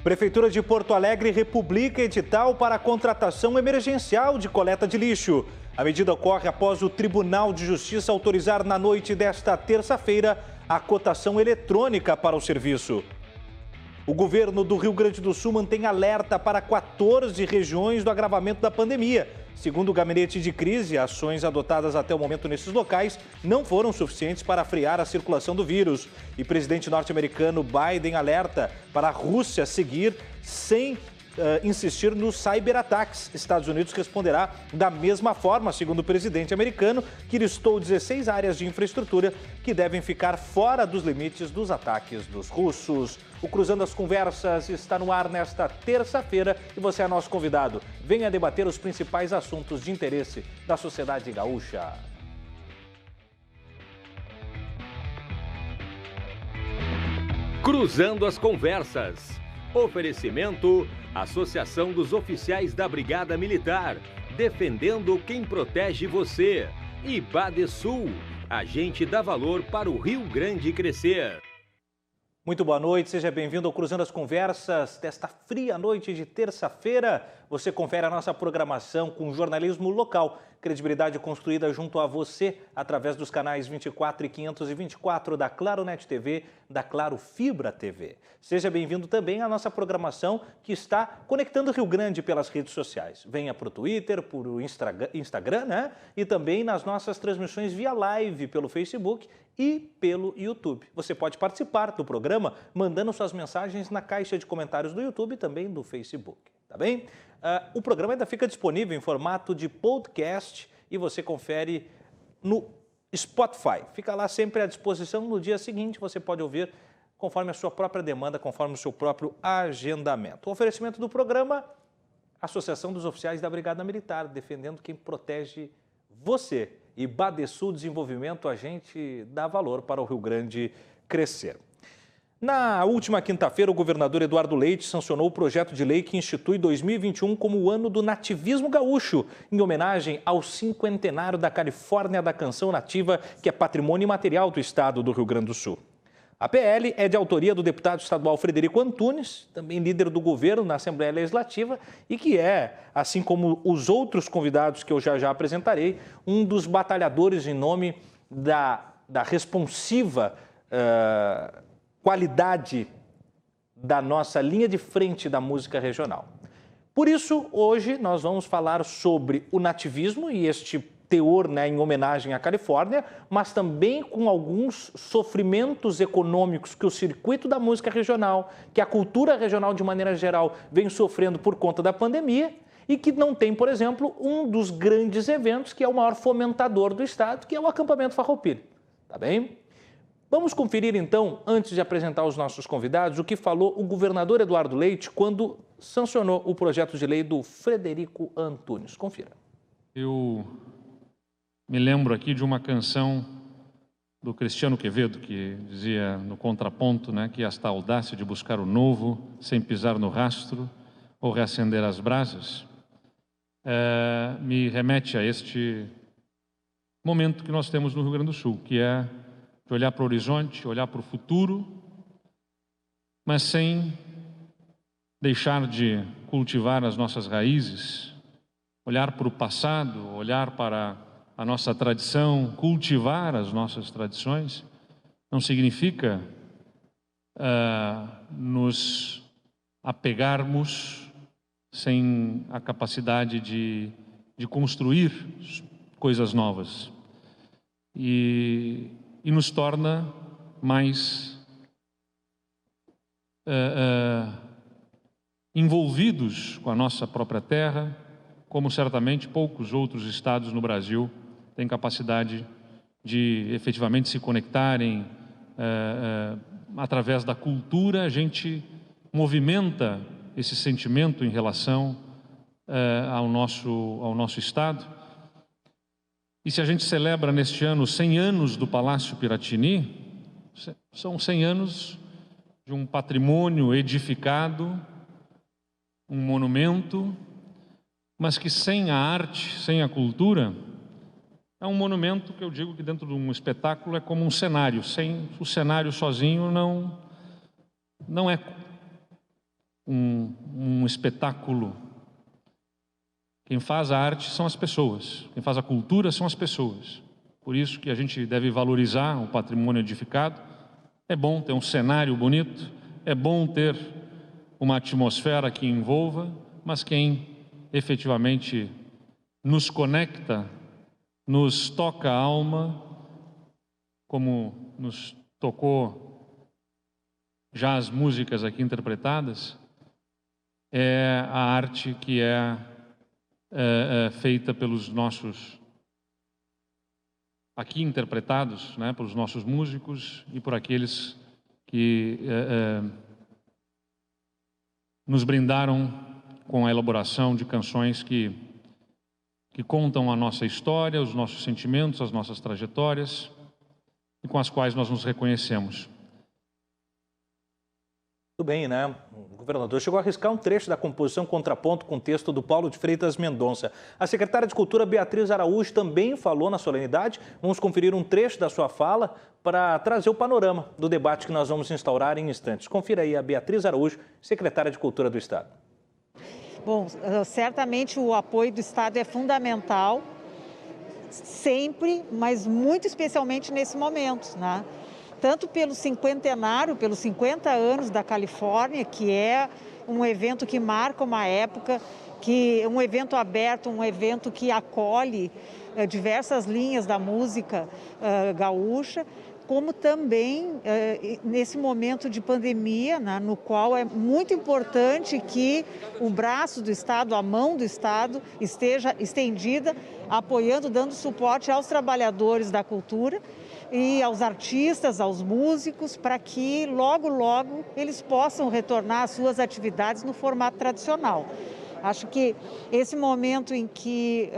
Prefeitura de Porto Alegre republica edital para a contratação emergencial de coleta de lixo. A medida ocorre após o Tribunal de Justiça autorizar na noite desta terça-feira a cotação eletrônica para o serviço. O governo do Rio Grande do Sul mantém alerta para 14 regiões do agravamento da pandemia. Segundo o gabinete de crise, ações adotadas até o momento nesses locais não foram suficientes para frear a circulação do vírus. E o presidente norte-americano Biden alerta para a Rússia seguir sem insistir nos cyberataques. Estados Unidos responderá da mesma forma, segundo o presidente americano, que listou 16 áreas de infraestrutura que devem ficar fora dos limites dos ataques dos russos. O Cruzando as Conversas está no ar nesta terça-feira e você é nosso convidado. Venha debater os principais assuntos de interesse da sociedade gaúcha. Cruzando as Conversas. Oferecimento: Associação dos Oficiais da Brigada Militar, defendendo quem protege você. E Badesul, a gente dá valor para o Rio Grande crescer. Muito boa noite, seja bem-vindo ao Cruzando as Conversas desta fria noite de terça-feira. Você confere a nossa programação com jornalismo local, credibilidade construída junto a você através dos canais 24 e 524 da Claro Net TV, da Claro Fibra TV. Seja bem-vindo também à nossa programação que está conectando o Rio Grande pelas redes sociais. Venha para o Twitter, para o Instagram, né? E também nas nossas transmissões via live pelo Facebook e pelo YouTube. Você pode participar do programa mandando suas mensagens na caixa de comentários do YouTube e também do Facebook, tá bem? O programa ainda fica disponível em formato de podcast e você confere no Spotify. Fica lá sempre à disposição. No dia seguinte você pode ouvir conforme a sua própria demanda, conforme o seu próprio agendamento. O oferecimento do programa: Associação dos Oficiais da Brigada Militar, defendendo quem protege você. E Badesul Desenvolvimento, a gente dá valor para o Rio Grande crescer. Na última quinta-feira, o governador Eduardo Leite sancionou o projeto de lei que institui 2021 como o ano do nativismo gaúcho, em homenagem ao cinquentenário da Califórnia da Canção Nativa, que é patrimônio imaterial do estado do Rio Grande do Sul. A PL é de autoria do deputado estadual Frederico Antunes, também líder do governo na Assembleia Legislativa e que é, assim como os outros convidados que eu já apresentarei, um dos batalhadores em nome da responsiva qualidade da nossa linha de frente da música regional. Por isso, hoje nós vamos falar sobre o nativismo e este teor, né, em homenagem à Califórnia, mas também com alguns sofrimentos econômicos que o circuito da música regional, que a cultura regional de maneira geral vem sofrendo por conta da pandemia e que não tem, por exemplo, um dos grandes eventos que é o maior fomentador do estado, que é o acampamento Farroupilha. Tá bem? Vamos conferir então, antes de apresentar os nossos convidados, o que falou o governador Eduardo Leite quando sancionou o projeto de lei do Frederico Antunes. Confira. Eu me lembro aqui de uma canção do Cristiano Quevedo, que dizia no contraponto, né, que esta audácia de buscar o novo, sem pisar no rastro ou reacender as brasas, me remete a este momento que nós temos no Rio Grande do Sul, que é de olhar para o horizonte, olhar para o futuro, mas sem deixar de cultivar as nossas raízes, olhar para o passado, olhar para a nossa tradição, cultivar as nossas tradições, não significa nos apegarmos sem a capacidade de construir coisas novas. E nos torna mais envolvidos com a nossa própria terra, como certamente poucos outros estados no Brasil têm capacidade de efetivamente se conectarem através da cultura. A gente movimenta esse sentimento em relação ao nosso estado. E se a gente celebra neste ano 100 anos do Palácio Piratini, são 100 anos de um patrimônio edificado, um monumento, mas que sem a arte, sem a cultura, é um monumento que eu digo que dentro de um espetáculo é como um cenário. Sem o cenário sozinho não é um espetáculo. Quem faz a arte são as pessoas, quem faz a cultura são as pessoas. Por isso que a gente deve valorizar o patrimônio edificado. É bom ter um cenário bonito, é bom ter uma atmosfera que envolva, mas quem efetivamente nos conecta, nos toca a alma, como nos tocou já as músicas aqui interpretadas, é a arte que é feita pelos nossos, aqui interpretados, né, pelos nossos músicos e por aqueles que nos brindaram com a elaboração de canções que contam a nossa história, os nossos sentimentos, as nossas trajetórias e com as quais nós nos reconhecemos. Tudo bem, né? O governador chegou a arriscar um trecho da composição Contraponto com o texto do Paulo de Freitas Mendonça. A secretária de Cultura, Beatriz Araújo, também falou na solenidade. Vamos conferir um trecho da sua fala para trazer o panorama do debate que nós vamos instaurar em instantes. Confira aí a Beatriz Araújo, secretária de Cultura do Estado. Bom, certamente o apoio do Estado é fundamental, sempre, mas muito especialmente nesse momento, né? Tanto pelo cinquentenário, pelos 50 anos da Califórnia, que é um evento que marca uma época, que um evento aberto, um evento que acolhe diversas linhas da música gaúcha, como também nesse momento de pandemia, né, no qual é muito importante que o braço do Estado, a mão do Estado esteja estendida, apoiando, dando suporte aos trabalhadores da cultura e aos artistas, aos músicos, para que logo, logo eles possam retornar às suas atividades no formato tradicional. Acho que esse momento em que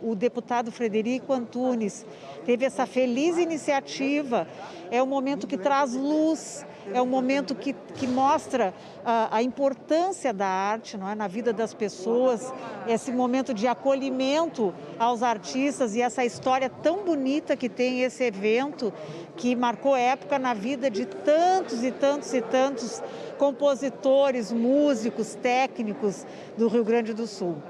o deputado Frederico Antunes teve essa feliz iniciativa, é um momento que traz luz, é um momento que mostra a importância da arte, não é, na vida das pessoas, esse momento de acolhimento aos artistas e essa história tão bonita que tem esse evento, que marcou época na vida de tantos e tantos e tantos compositores, músicos, técnicos do Rio Grande do Sul.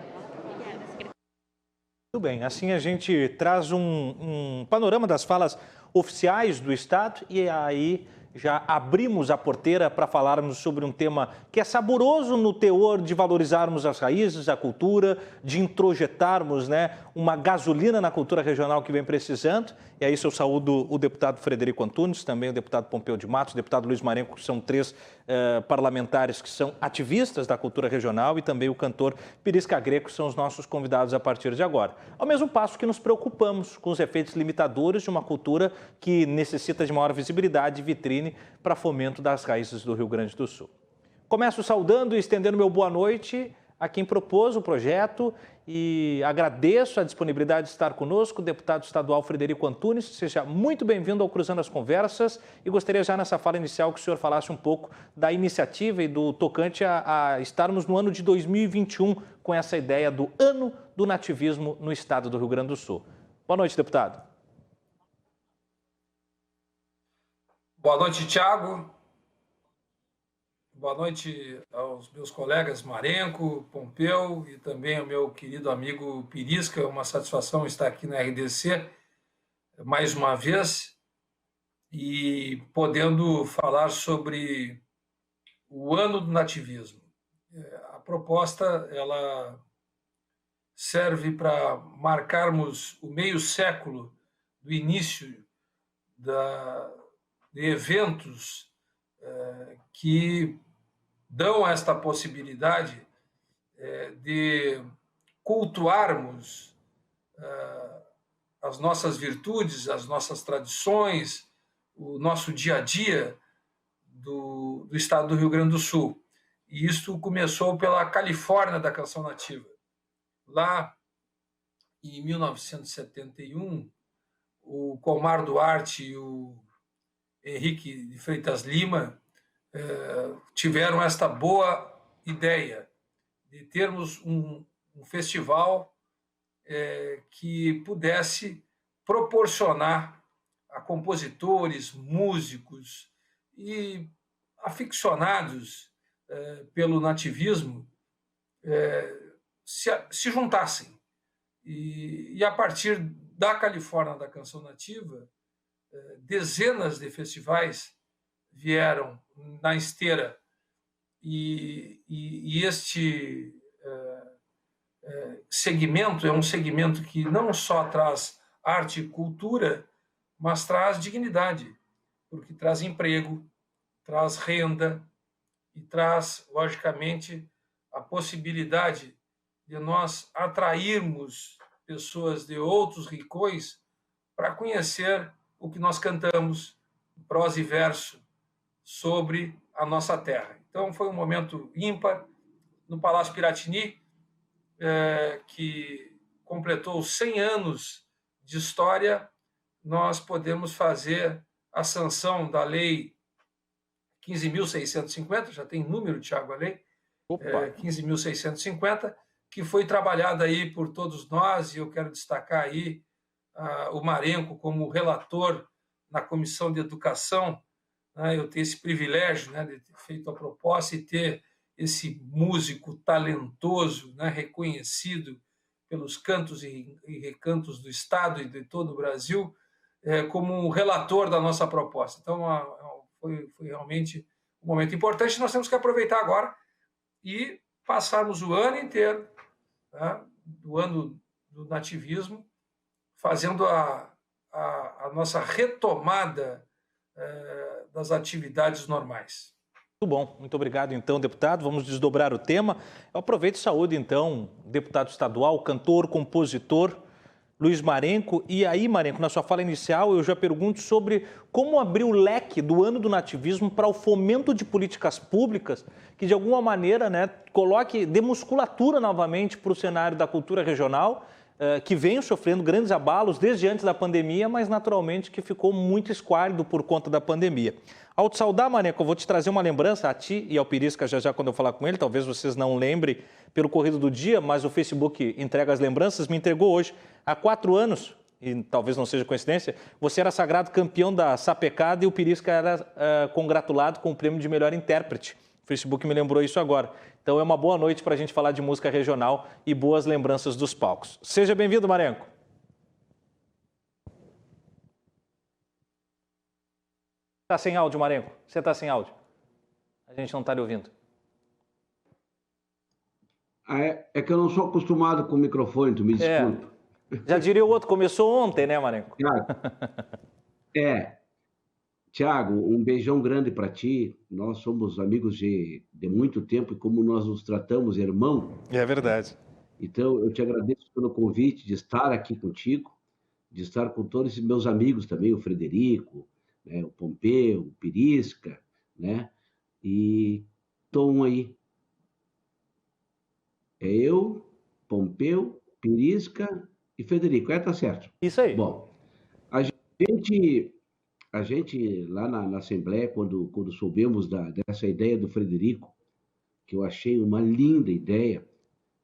Muito bem, assim a gente traz um panorama das falas oficiais do Estado e aí já abrimos a porteira para falarmos sobre um tema que é saboroso no teor de valorizarmos as raízes, a cultura, de introjetarmos, né, uma gasolina na cultura regional que vem precisando. E aí eu saúdo o deputado Frederico Antunes, também o deputado Pompeu de Matos, o deputado Luiz Marenco, que são três parlamentares que são ativistas da cultura regional, e também o cantor Pirisca Greco, que são os nossos convidados a partir de agora. Ao mesmo passo que nos preocupamos com os efeitos limitadores de uma cultura que necessita de maior visibilidade e vitrine para fomento das raízes do Rio Grande do Sul. Começo saudando e estendendo meu boa noite a quem propôs o projeto e agradeço a disponibilidade de estar conosco, o deputado estadual Frederico Antunes. Seja muito bem-vindo ao Cruzando as Conversas e gostaria já nessa fala inicial que o senhor falasse um pouco da iniciativa e do tocante a estarmos no ano de 2021 com essa ideia do Ano do Nativismo no estado do Rio Grande do Sul. Boa noite, deputado. Boa noite, Thiago. Boa noite aos meus colegas Marenco, Pompeu e também ao meu querido amigo Pirisca. É uma satisfação estar aqui na RDC mais uma vez e podendo falar sobre o Ano do Nativismo. A proposta ela serve para marcarmos o meio século do início de eventos que dão esta possibilidade de cultuarmos as nossas virtudes, as nossas tradições, o nosso dia a dia do estado do Rio Grande do Sul. E isso começou pela Califórnia da Canção Nativa. Lá, em 1971, o Comar Duarte e o Henrique de Freitas Lima tiveram esta boa ideia de termos um festival que pudesse proporcionar a compositores, músicos e aficionados pelo nativismo se juntassem. E a partir da Califórnia da Canção Nativa, dezenas de festivais vieram na esteira e este segmento é um segmento que não só traz arte e cultura, mas traz dignidade, porque traz emprego, traz renda e traz, logicamente, a possibilidade de nós atrairmos pessoas de outros rincões para conhecer o que nós cantamos, prosa e verso, sobre a nossa terra. Então, foi um momento ímpar no Palácio Piratini, que completou 100 anos de história. Nós podemos fazer a sanção da Lei 15.650, já tem número, Tiago, a lei, 15.650, que foi trabalhada aí por todos nós, e eu quero destacar aí o Marenco como relator na Comissão de Educação. Eu ter esse privilégio, de ter feito a proposta e ter esse músico talentoso, reconhecido pelos cantos e recantos do Estado e de todo o Brasil, como um relator da nossa proposta. Então, foi realmente um momento importante. Nós temos que aproveitar agora e passarmos o ano inteiro, do ano do nativismo, fazendo a nossa retomada das atividades normais. Muito bom, muito obrigado então, deputado. Vamos desdobrar o tema. Eu aproveito e saúdo então o deputado estadual, cantor, compositor, Luiz Marenco. E aí, Marenco, na sua fala inicial, eu já pergunto sobre como abrir o leque do ano do nativismo para o fomento de políticas públicas que, de alguma maneira, dê musculatura novamente para o cenário da cultura regional, que vem sofrendo grandes abalos desde antes da pandemia, mas naturalmente que ficou muito esquálido por conta da pandemia. Ao te saudar, Marenco, eu vou te trazer uma lembrança a ti e ao Pirisca já quando eu falar com ele. Talvez vocês não lembrem pelo corrido do dia, mas o Facebook entrega as lembranças, me entregou hoje. Há 4 anos, e talvez não seja coincidência, você era sagrado campeão da Sapecada e o Pirisca era congratulado com o prêmio de melhor intérprete. O Facebook me lembrou isso agora. Então é uma boa noite para a gente falar de música regional e boas lembranças dos palcos. Seja bem-vindo, Marenco. Está sem áudio, Marenco. Você está sem áudio. A gente não está lhe ouvindo. É que eu não sou acostumado com o microfone, tu me desculpa. Já diria o outro, começou ontem, né, Marenco? Tiago, um beijão grande para ti. Nós somos amigos de muito tempo e como nós nos tratamos, irmão. É verdade. Então, eu te agradeço pelo convite de estar aqui contigo, de estar com todos esses meus amigos também, o Frederico, o Pompeu, o Pirisca, e Tom aí. É eu, Pompeu, Pirisca e Frederico. Tá certo. Isso aí. Bom, a gente lá na Assembleia, quando soubemos dessa ideia do Frederico, que eu achei uma linda ideia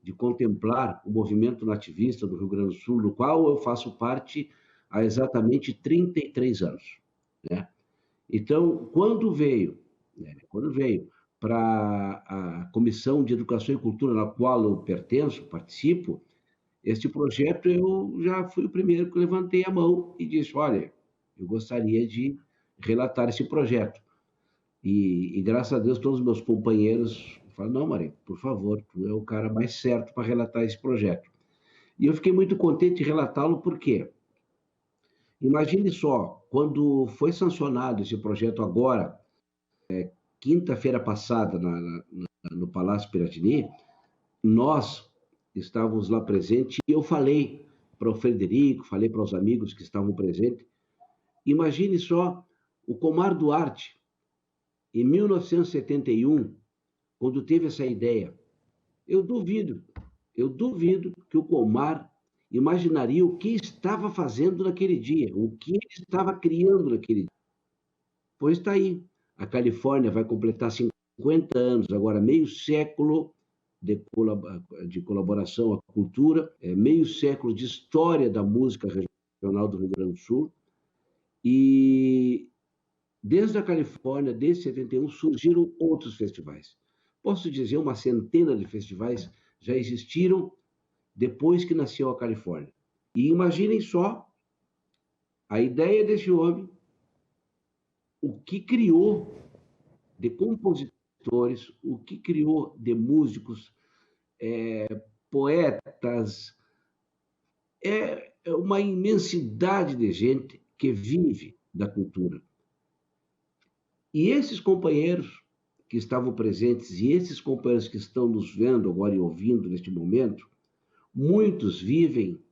de contemplar o movimento nativista do Rio Grande do Sul, do qual eu faço parte há exatamente 33 anos. Então, quando veio para a Comissão de Educação e Cultura, na qual eu participo, este projeto eu já fui o primeiro que levantei a mão e disse, olha, eu gostaria de relatar esse projeto. E graças a Deus, todos os meus companheiros falaram, não, Marenco, por favor, tu é o cara mais certo para relatar esse projeto. E eu fiquei muito contente de relatá-lo, por quê? Imagine só, quando foi sancionado esse projeto agora, quinta-feira passada, no Palácio Piratini, nós estávamos lá presentes e eu falei para o Frederico, falei para os amigos que estavam presentes. Imagine só o Comar Duarte, em 1971, quando teve essa ideia. Eu duvido que o Comar imaginaria o que estava fazendo naquele dia, o que ele estava criando naquele dia. Pois está aí. A Califórnia vai completar 50 anos, agora meio século de colaboração à cultura, meio século de história da música regional do Rio Grande do Sul. E desde a Califórnia, desde 71, surgiram outros festivais. posso dizer, uma centena de festivais já existiram depois que nasceu a Califórnia. E imaginem só a ideia desse homem, o que criou de compositores, o que criou de músicos, poetas, é uma imensidade de gente que vive da cultura. E esses companheiros que estavam presentes e esses companheiros que estão nos vendo agora e ouvindo neste momento, muitos vivem,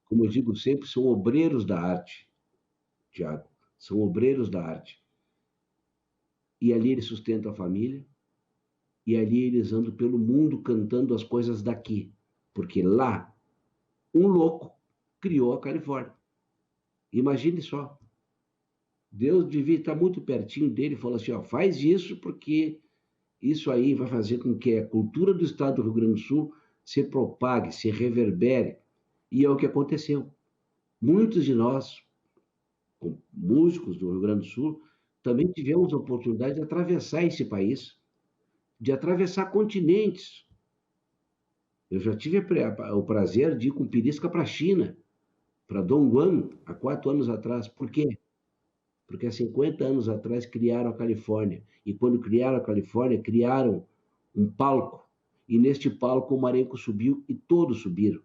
como eu digo sempre, são obreiros da arte, Tiago, são obreiros da arte. E ali eles sustentam a família, e ali eles andam pelo mundo cantando as coisas daqui, porque lá um louco criou a Califórnia. Imagine só. Deus devia estar muito pertinho dele e falou assim, ó, faz isso porque isso aí vai fazer com que a cultura do estado do Rio Grande do Sul se propague, se reverbere. E é o que aconteceu. Muitos de nós, músicos do Rio Grande do Sul, também tivemos a oportunidade de atravessar esse país, de atravessar continentes. Eu já tive o prazer de ir com Pirisca para a China, para Dongguan, há 4 anos atrás. Por quê? Porque há 50 anos atrás criaram a Califórnia. E quando criaram a Califórnia, criaram um palco. E neste palco o Marenco subiu e todos subiram.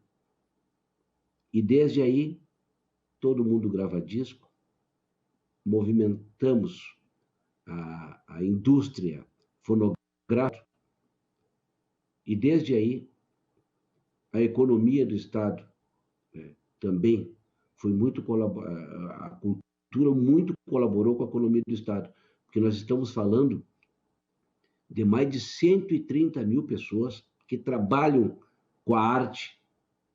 E desde aí, todo mundo grava disco, movimentamos a indústria fonográfica. E desde aí, a economia do Estado também foi muito a cultura muito colaborou com a economia do Estado, porque nós estamos falando de mais de 130 mil pessoas que trabalham com a arte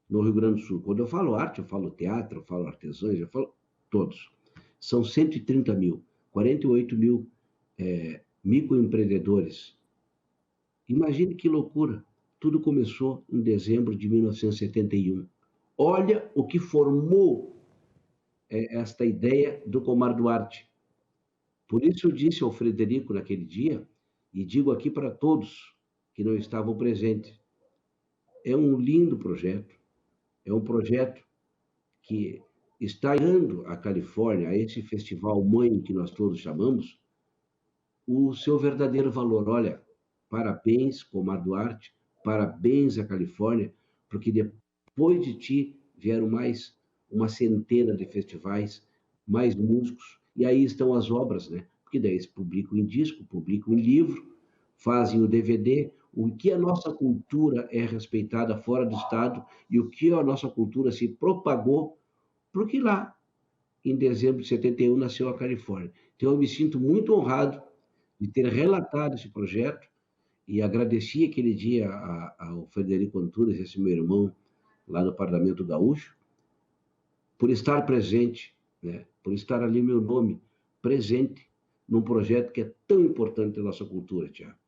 no Rio Grande do Sul. Quando eu falo arte, eu falo teatro, eu falo artesãos, eu falo todos. São 130 mil, 48 mil microempreendedores. Imagine que loucura. Tudo começou em dezembro de 1971. Olha o que formou esta ideia do Comar Duarte. Por isso eu disse ao Frederico naquele dia, e digo aqui para todos que não estavam presentes, é um lindo projeto, é um projeto que está dando à Califórnia, a esse festival mãe que nós todos chamamos, o seu verdadeiro valor. Olha, parabéns, Comar Duarte, parabéns à Califórnia, porque depois de ti vieram mais uma centena de festivais, mais músicos, e aí estão as obras, né? Porque daí eles publicam em disco, publicam em livro, fazem o DVD, o que a nossa cultura é respeitada fora do Estado e o que a nossa cultura se propagou, porque lá, em dezembro de 71, nasceu a Califórnia. Então, eu me sinto muito honrado de ter relatado esse projeto e agradeci aquele dia ao Frederico Antunes, esse meu irmão, lá no Parlamento Gaúcho, por estar presente, né? Por estar ali meu nome presente num projeto que é tão importante na nossa cultura, Tiago.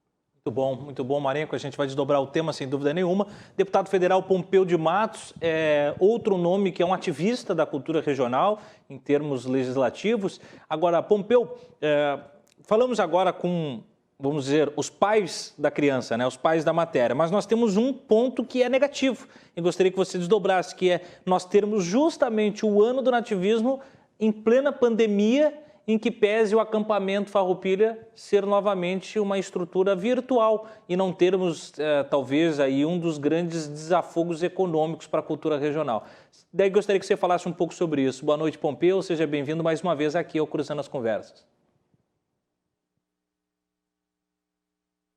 Muito bom, Marenco. A gente vai desdobrar o tema sem dúvida nenhuma. Deputado federal Pompeu de Matos é outro nome que é um ativista da cultura regional em termos legislativos. Agora, Pompeu, falamos agora com, vamos dizer, os pais da criança, né, os pais da matéria, mas nós temos um ponto que é negativo e gostaria que você desdobrasse, que é nós termos justamente o ano do nativismo em plena pandemia, em que pese o acampamento Farroupilha ser novamente uma estrutura virtual e não termos, talvez, aí um dos grandes desafogos econômicos para a cultura regional. Daí gostaria que você falasse um pouco sobre isso. Boa noite, Pompeu. Seja bem-vindo mais uma vez aqui ao Cruzando as Conversas.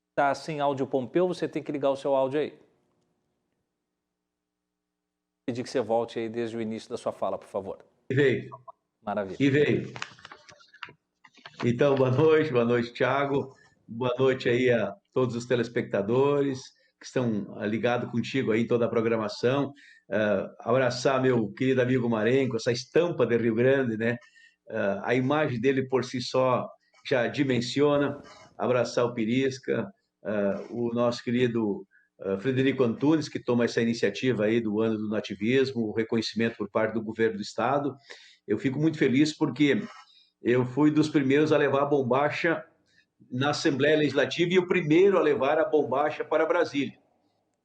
Está sem áudio, Pompeu, você tem que ligar o seu áudio aí. Pedir que você volte aí desde o início da sua fala, por favor. E veio. Maravilha. E veio. Então, boa noite, Thiago. Boa noite aí a todos os telespectadores que estão ligados contigo aí em toda a programação. Abraçar meu querido amigo Marenco, essa estampa de Rio Grande, né? A imagem dele por si só já dimensiona. Abraçar o Pirisca, o nosso querido Frederico Antunes, que toma essa iniciativa aí do Ano do Nativismo, o reconhecimento por parte do governo do Estado. Eu fico muito feliz porque eu fui dos primeiros a levar a bombacha na Assembleia Legislativa e o primeiro a levar a bombacha para Brasília.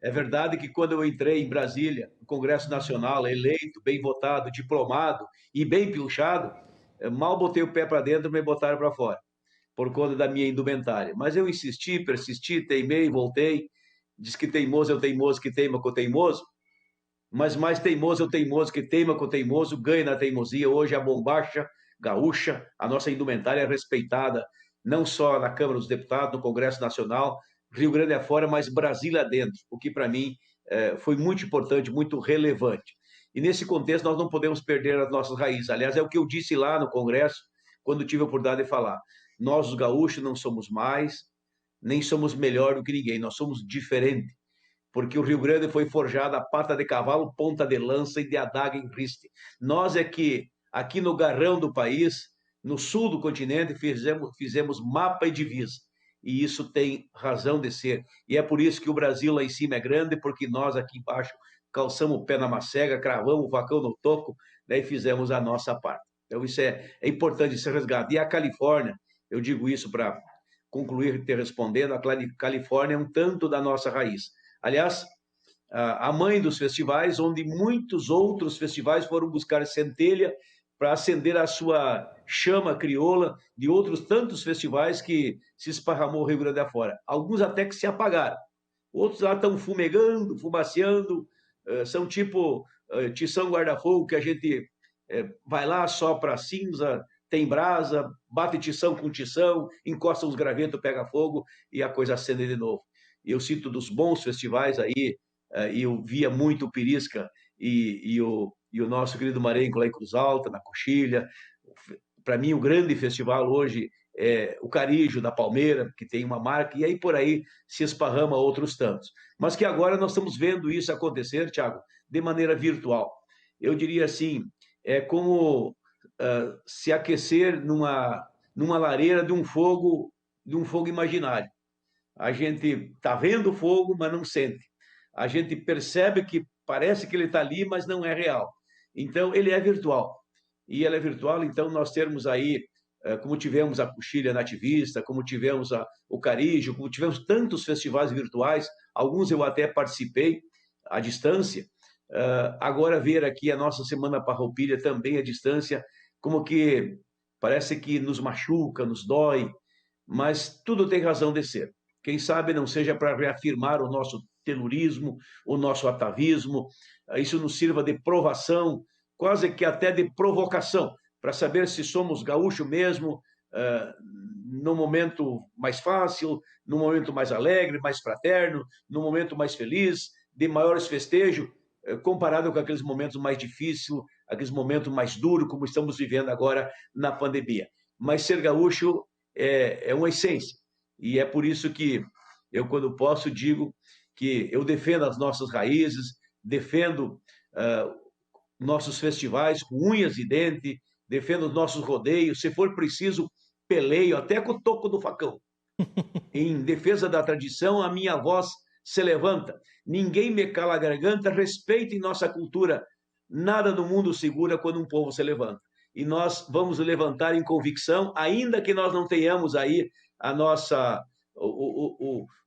É verdade que quando eu entrei em Brasília, no Congresso Nacional, eleito, bem votado, diplomado e bem pilchado, mal botei o pé para dentro, me botaram para fora, por conta da minha indumentária. Mas eu insisti, persisti, teimei, voltei. Diz que teimoso é o teimoso que teima com o teimoso, mas mais teimoso é o teimoso que teima com o teimoso, ganha na teimosia. Hoje a bombacha gaúcha, a nossa indumentária é respeitada, não só na Câmara dos Deputados, no Congresso Nacional, Rio Grande afora, mas Brasília adentro, o que para mim foi muito importante, muito relevante. E nesse contexto nós não podemos perder as nossas raízes. Aliás, é o que eu disse lá no Congresso, quando tive a oportunidade de falar. Nós, os gaúchos, não somos mais, nem somos melhor do que ninguém, nós somos diferentes, porque o Rio Grande foi forjado a pata de cavalo, ponta de lança e de adaga em riste. Nós é que, aqui no garrão do país, no sul do continente, fizemos mapa e divisa, e isso tem razão de ser. E é por isso que o Brasil lá em cima é grande, porque nós aqui embaixo calçamos o pé na macega, cravamos o facão no toco, daí fizemos a nossa parte. Então isso é importante ser resgatado. E a Califórnia, eu digo isso para concluir te respondendo, a Califórnia é um tanto da nossa raiz. Aliás, a mãe dos festivais, onde muitos outros festivais foram buscar centelha para acender a sua chama crioula de outros tantos festivais que se esparramou o Rio Grande afora. Alguns até que se apagaram. Outros lá estão fumegando, fumaceando, são tipo tição guarda-fogo, que a gente vai lá, sopra a cinza, tem brasa, bate tição com tição, encosta uns gravetos, pega fogo e a coisa acende de novo. Eu cito dos bons festivais aí, eu via muito o Pirisca e o nosso querido Marenco lá em Cruz Alta, na Coxilha. Para mim, o grande festival hoje é o Carijo, da Palmeira, que tem uma marca, e aí por aí se esparrama outros tantos. Mas que agora nós estamos vendo isso acontecer, Thiago, de maneira virtual. Eu diria assim, é como se aquecer numa lareira de um fogo imaginário. A gente está vendo o fogo, mas não sente. A gente percebe que parece que ele está ali, mas não é real. Então, ele é virtual. E ele é virtual, então nós temos aí, como tivemos a Coxilha Nativista, como tivemos o Carijo, como tivemos tantos festivais virtuais, alguns eu até participei à distância. Agora ver aqui a nossa Semana Farroupilha também à distância, como que parece que nos machuca, nos dói, mas tudo tem razão de ser. Quem sabe não seja para reafirmar o nosso telurismo, o nosso atavismo, isso nos sirva de provação, quase que até de provocação, para saber se somos gaúcho mesmo, no momento mais fácil, no momento mais alegre, mais fraterno, no momento mais feliz, de maiores festejos, comparado com aqueles momentos mais difíceis, aqueles momentos mais duros, como estamos vivendo agora na pandemia. Mas ser gaúcho é uma essência, e é por isso que eu, quando posso, digo que eu defendo as nossas raízes, defendo nossos festivais com unhas e dentes, defendo os nossos rodeios, se for preciso, peleio até com o toco do facão. Em defesa da tradição, a minha voz se levanta. Ninguém me cala a garganta, respeitem nossa cultura. Nada no mundo segura quando um povo se levanta. E nós vamos levantar em convicção, ainda que nós não tenhamos aí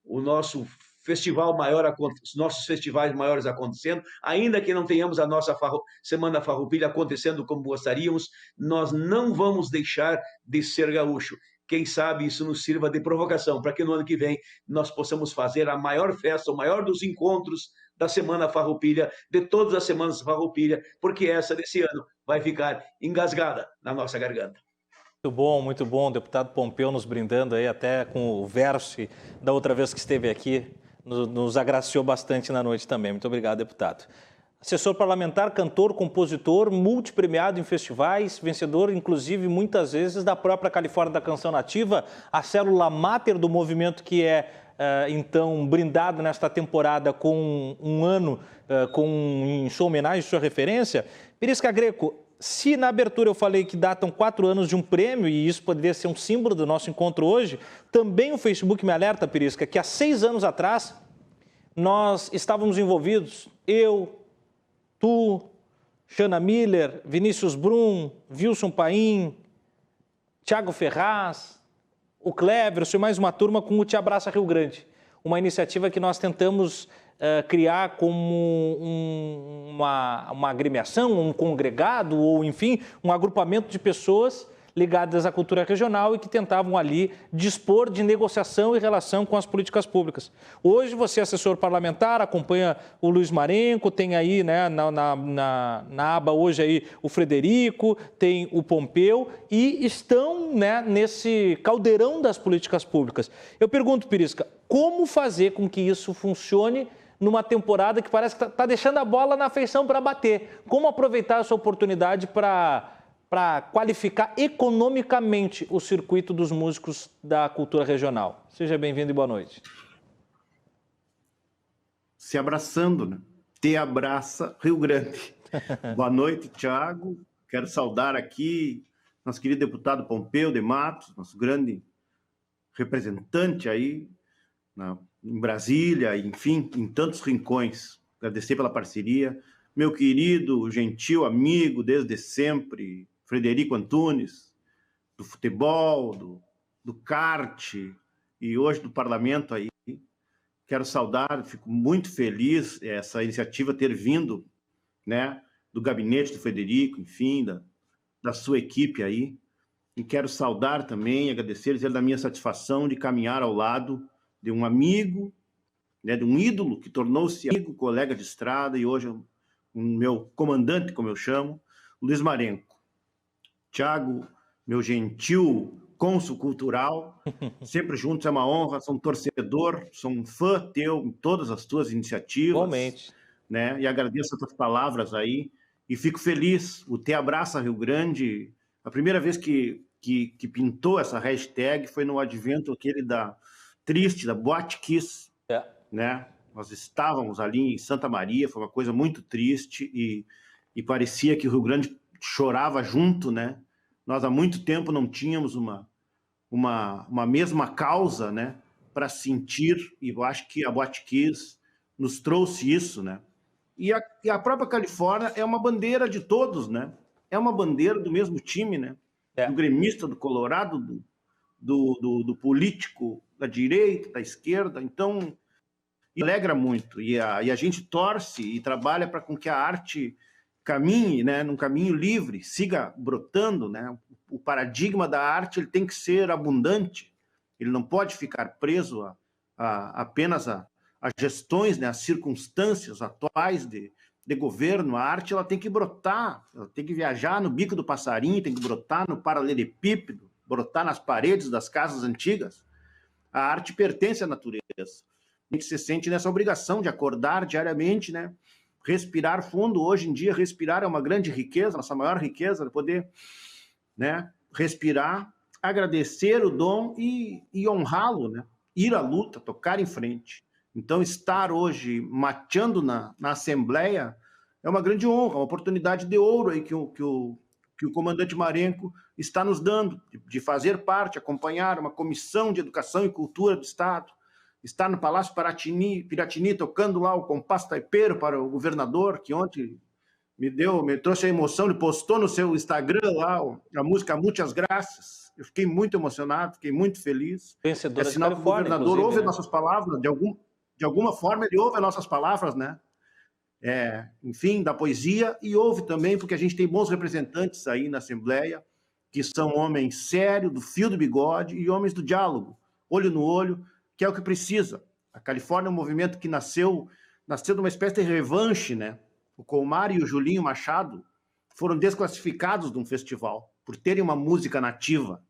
o nosso festival maior, os nossos festivais maiores acontecendo, ainda que não tenhamos a nossa Semana Farroupilha acontecendo como gostaríamos, nós não vamos deixar de ser gaúcho. Quem sabe isso nos sirva de provocação, para que no ano que vem nós possamos fazer a maior festa, o maior dos encontros da Semana Farroupilha, de todas as Semanas Farroupilha, porque essa desse ano vai ficar engasgada na nossa garganta. Muito bom, deputado Pompeu nos brindando aí até com o verso da outra vez que esteve aqui, nos agraciou bastante na noite também. Muito obrigado, deputado. Assessor parlamentar, cantor, compositor, multipremiado em festivais, vencedor, inclusive, muitas vezes, da própria Califórnia da Canção Nativa, a célula máter do movimento que é, então, brindado nesta temporada com um ano em sua homenagem, sua referência. Pirisca Greco, se na abertura eu falei que datam 4 anos de um prêmio, e isso poderia ser um símbolo do nosso encontro hoje, também o Facebook me alerta, Pirisca, que há 6 anos atrás nós estávamos envolvidos, eu, tu, Xana Miller, Vinícius Brum, Wilson Paim, Thiago Ferraz, o Cleverson e mais uma turma com o Te Abraça Rio Grande, uma iniciativa que nós tentamos criar como uma agremiação, um congregado ou, enfim, um agrupamento de pessoas ligadas à cultura regional e que tentavam ali dispor de negociação e relação com as políticas públicas. Hoje você é assessor parlamentar, acompanha o Luiz Marenco, tem aí, né, na aba hoje aí o Frederico, tem o Pompeu e estão, né, nesse caldeirão das políticas públicas. Eu pergunto, Pirisca, como fazer com que isso funcione numa temporada que parece que está deixando a bola na feição para bater? Como aproveitar essa oportunidade para qualificar economicamente o circuito dos músicos da cultura regional? Seja bem-vindo e boa noite. Se abraçando, né? Te Abraça Rio Grande. Boa noite, Thiago. Quero saudar aqui nosso querido deputado Pompeu de Matos, nosso grande representante aí em Brasília, enfim, em tantos rincões. Agradecer pela parceria. Meu querido, gentil amigo desde sempre, Frederico Antunes, do futebol, do kart e hoje do parlamento aí. Quero saudar, fico muito feliz essa iniciativa ter vindo, né, do gabinete do Frederico, enfim, da sua equipe aí. E quero saudar também, agradecer, dizer da minha satisfação de caminhar ao lado de um amigo, né, de um ídolo que tornou-se amigo, colega de estrada e hoje o meu comandante, como eu chamo, Luiz Marenco. Thiago, meu gentil cônsul cultural, sempre juntos, é uma honra, sou um torcedor, sou um fã teu em todas as tuas iniciativas. Igualmente. Né? E agradeço as tuas palavras aí e fico feliz. O Te Abraça Rio Grande, a primeira vez que pintou essa hashtag foi no advento aquele da Boate Kiss, né? Nós estávamos ali em Santa Maria, foi uma coisa muito triste e parecia que o Rio Grande chorava junto, né? Nós há muito tempo não tínhamos uma mesma causa, né? Para sentir, e eu acho que a Boate Kiss nos trouxe isso, né? E a própria Califórnia é uma bandeira de todos, né? É uma bandeira do mesmo time, né? Do gremista, do colorado, do político da direita, da esquerda. Então, alegra muito. E a gente torce e trabalha para com que a arte caminhe, né, num caminho livre, siga brotando, né? O paradigma da arte ele tem que ser abundante. Ele não pode ficar preso apenas a gestões, né, as circunstâncias atuais de governo. A arte ela tem que brotar, ela tem que viajar no bico do passarinho, tem que brotar no paralelepípedo, brotar nas paredes das casas antigas. A arte pertence à natureza. A gente se sente nessa obrigação de acordar diariamente, né, respirar fundo. Hoje em dia, respirar é uma grande riqueza, nossa maior riqueza, poder, né, respirar, agradecer o dom e honrá-lo, né, ir à luta, tocar em frente. Então, estar hoje mateando na Assembleia é uma grande honra, uma oportunidade de ouro aí que o comandante Marenco está nos dando, de fazer parte, acompanhar uma comissão de educação e cultura do Estado, estar no Palácio Piratini tocando lá o compasso taipeiro para o governador, que ontem me trouxe a emoção, ele postou no seu Instagram lá a música Muitas Graças. Eu fiquei muito emocionado, fiquei muito feliz. Vencedora é sinal que o governador ouve, né, nossas palavras, de alguma forma ele ouve as nossas palavras, né? Enfim, da poesia, e ouve também, porque a gente tem bons representantes aí na Assembleia, que são homens sérios, do fio do bigode, e homens do diálogo, olho no olho, que é o que precisa. A Califórnia é um movimento que nasceu de uma espécie de revanche, né? O Colmar e o Julinho Machado foram desclassificados de um festival por terem uma música nativa.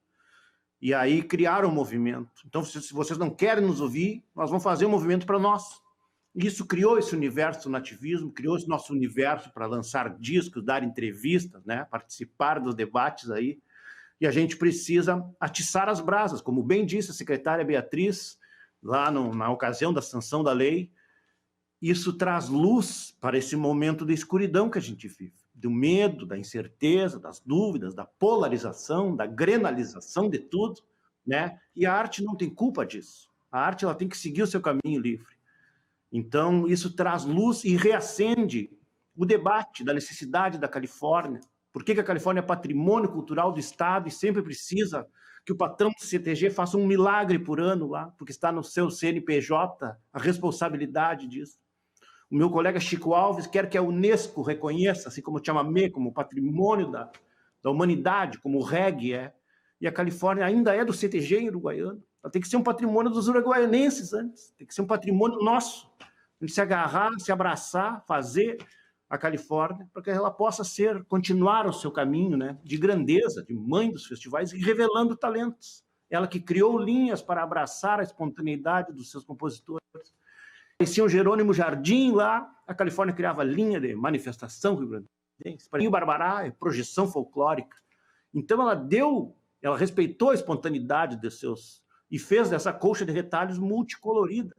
E aí criaram um movimento. Então, se vocês não querem nos ouvir, nós vamos fazer um movimento para nós. Isso criou esse universo do nativismo, criou esse nosso universo para lançar discos, dar entrevistas, né? Participar dos debates aí. E a gente precisa atiçar as brasas, como bem disse a secretária Beatriz, lá na ocasião da sanção da lei. Isso traz luz para esse momento de escuridão que a gente vive, do medo, da incerteza, das dúvidas, da polarização, da grenalização de tudo, né? E a arte não tem culpa disso. A arte ela tem que seguir o seu caminho livre. Então, isso traz luz e reacende o debate da necessidade da Califórnia Por que a Califórnia é patrimônio cultural do Estado e sempre precisa que o patrão do CTG faça um milagre por ano lá, porque está no seu CNPJ a responsabilidade disso. O meu colega Chico Alves quer que a Unesco reconheça, assim como o chamamé, como patrimônio da humanidade, como o reggae é. E a Califórnia ainda é do CTG em uruguaiano. Ela tem que ser um patrimônio dos uruguaianenses antes. Tem que ser um patrimônio nosso. Tem que se agarrar, se abraçar, fazer a Califórnia para que ela possa continuar o seu caminho, né, de grandeza, de mãe dos festivais e revelando talentos. Ela que criou linhas para abraçar a espontaneidade dos seus compositores. Conhecia o Jerônimo Jardim lá, a Califórnia criava linha de manifestação rio-grandense, para o Barbará, projeção folclórica. Então ela respeitou a espontaneidade de seus e fez dessa colcha de retalhos multicolorida.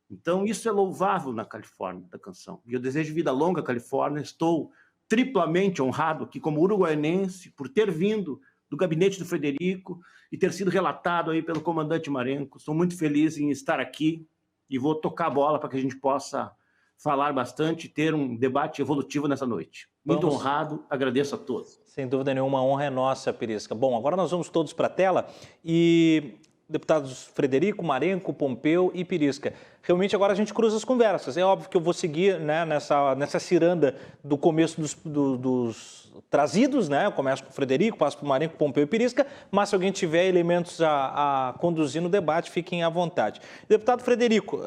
Então isso é louvável na Califórnia, da canção. E eu desejo vida longa à Califórnia, estou triplamente honrado aqui como uruguaianense por ter vindo do gabinete do Frederico e ter sido relatado aí pelo comandante Marenco. Estou muito feliz em estar aqui e vou tocar a bola para que a gente possa falar bastante e ter um debate evolutivo nessa noite. Muito honrado, agradeço a todos. Sem dúvida nenhuma, a honra é nossa, Pirisca. Bom, agora nós vamos todos para a tela e deputados Frederico, Marenco, Pompeu e Pirisca. Realmente agora a gente cruza as conversas. É óbvio que eu vou seguir, né, nessa ciranda do começo dos trazidos, né? Eu começo com o Frederico, passo para o Marenco, Pompeu e Pirisca, mas se alguém tiver elementos a conduzir no debate, fiquem à vontade. Deputado Frederico,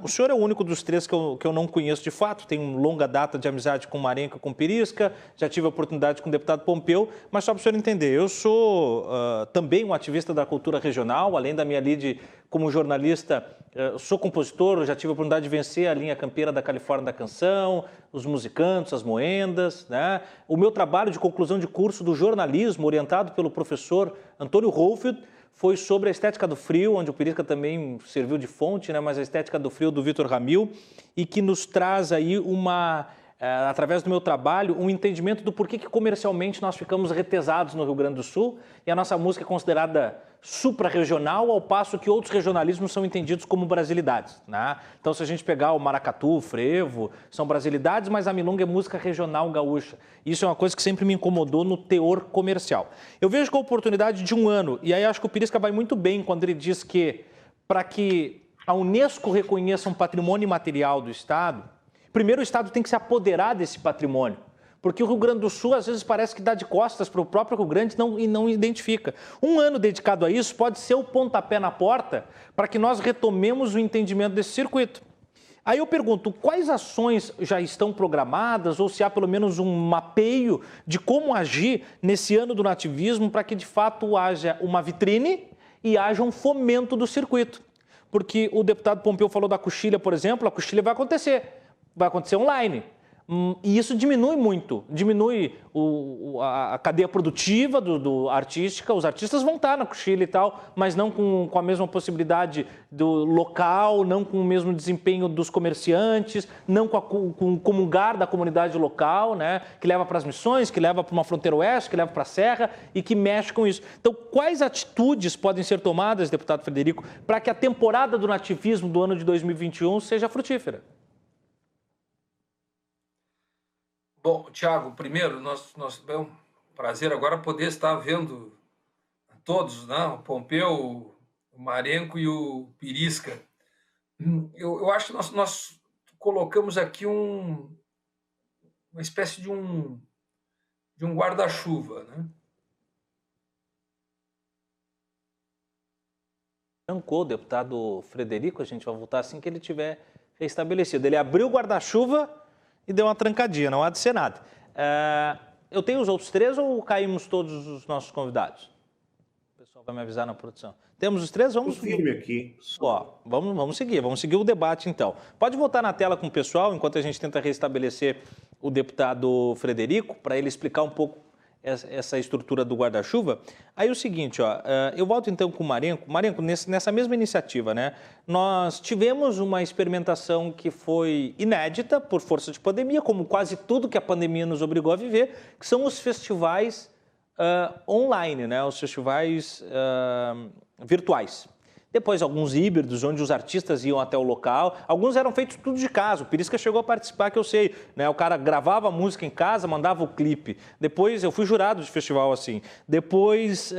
o senhor é o único dos três que eu não conheço de fato, tenho uma longa data de amizade com o Marenco e com o Pirisca, já tive a oportunidade com o deputado Pompeu, mas só para o senhor entender, eu sou também um ativista da cultura regional, além da minha lide como jornalista, sou compositor, já tive a oportunidade de vencer a linha campeira da Califórnia da Canção, os musicantes, as moendas, né? O meu trabalho de conclusão de curso do jornalismo, orientado pelo professor Antônio Hohlfeld, foi sobre a estética do frio, onde o Pirisca também serviu de fonte, né? Mas a estética do frio do Vitor Ramil, e que nos traz aí através do meu trabalho, um entendimento do porquê que comercialmente nós ficamos retesados no Rio Grande do Sul e a nossa música é considerada supra-regional, ao passo que outros regionalismos são entendidos como brasilidades, né? Então, se a gente pegar o maracatu, o frevo, são brasilidades, mas a milonga é música regional gaúcha. Isso é uma coisa que sempre me incomodou no teor comercial. Eu vejo com a oportunidade de um ano, e aí acho que o Pirisca vai muito bem quando ele diz que, para que a Unesco reconheça um patrimônio imaterial do Estado, primeiro o Estado tem que se apoderar desse patrimônio, porque o Rio Grande do Sul às vezes parece que dá de costas para o próprio Rio Grande e não identifica. Um ano dedicado a isso pode ser o pontapé na porta para que nós retomemos o entendimento desse circuito. Aí eu pergunto, quais ações já estão programadas ou se há pelo menos um mapeio de como agir nesse ano do nativismo para que de fato haja uma vitrine e haja um fomento do circuito? Porque o deputado Pompeu falou da coxilha, por exemplo, a coxilha vai acontecer online. E isso diminui muito, diminui a cadeia produtiva artística, os artistas vão estar na coxilha e tal, mas não com a mesma possibilidade do local, não com o mesmo desempenho dos comerciantes, não com o comungar da comunidade local, né, que leva para as missões, que leva para uma fronteira oeste, que leva para a serra e que mexe com isso. Então, quais atitudes podem ser tomadas, deputado Frederico, para que a temporada do nativismo do ano de 2021 seja frutífera? Bom, Tiago, primeiro, é um prazer agora poder estar vendo a todos, né? O Pompeu, o Marenco e o Pirisca. Eu acho que nós colocamos aqui uma espécie de um guarda-chuva, né? O deputado Frederico, a gente vai voltar assim que ele tiver restabelecido. Ele abriu o guarda-chuva e deu uma trancadinha, não há de ser nada. Eu tenho os outros três ou caímos todos os nossos convidados? O pessoal vai me avisar na produção. Temos os três? Vamos firme aqui. Vamos seguir o debate então. Pode voltar na tela com o pessoal, enquanto a gente tenta restabelecer o deputado Frederico, para ele explicar um pouco essa estrutura do guarda-chuva. Aí o seguinte, eu volto então com o Marenco. Marenco, nessa mesma iniciativa, né, nós tivemos uma experimentação que foi inédita por força de pandemia, como quase tudo que a pandemia nos obrigou a viver, que são os festivais online, né, os festivais virtuais. depois alguns híbridos, onde os artistas iam até o local, alguns eram feitos tudo de casa, o Pirisca chegou a participar, que eu sei, né? O cara gravava a música em casa, mandava o clipe, depois eu fui jurado de festival assim, depois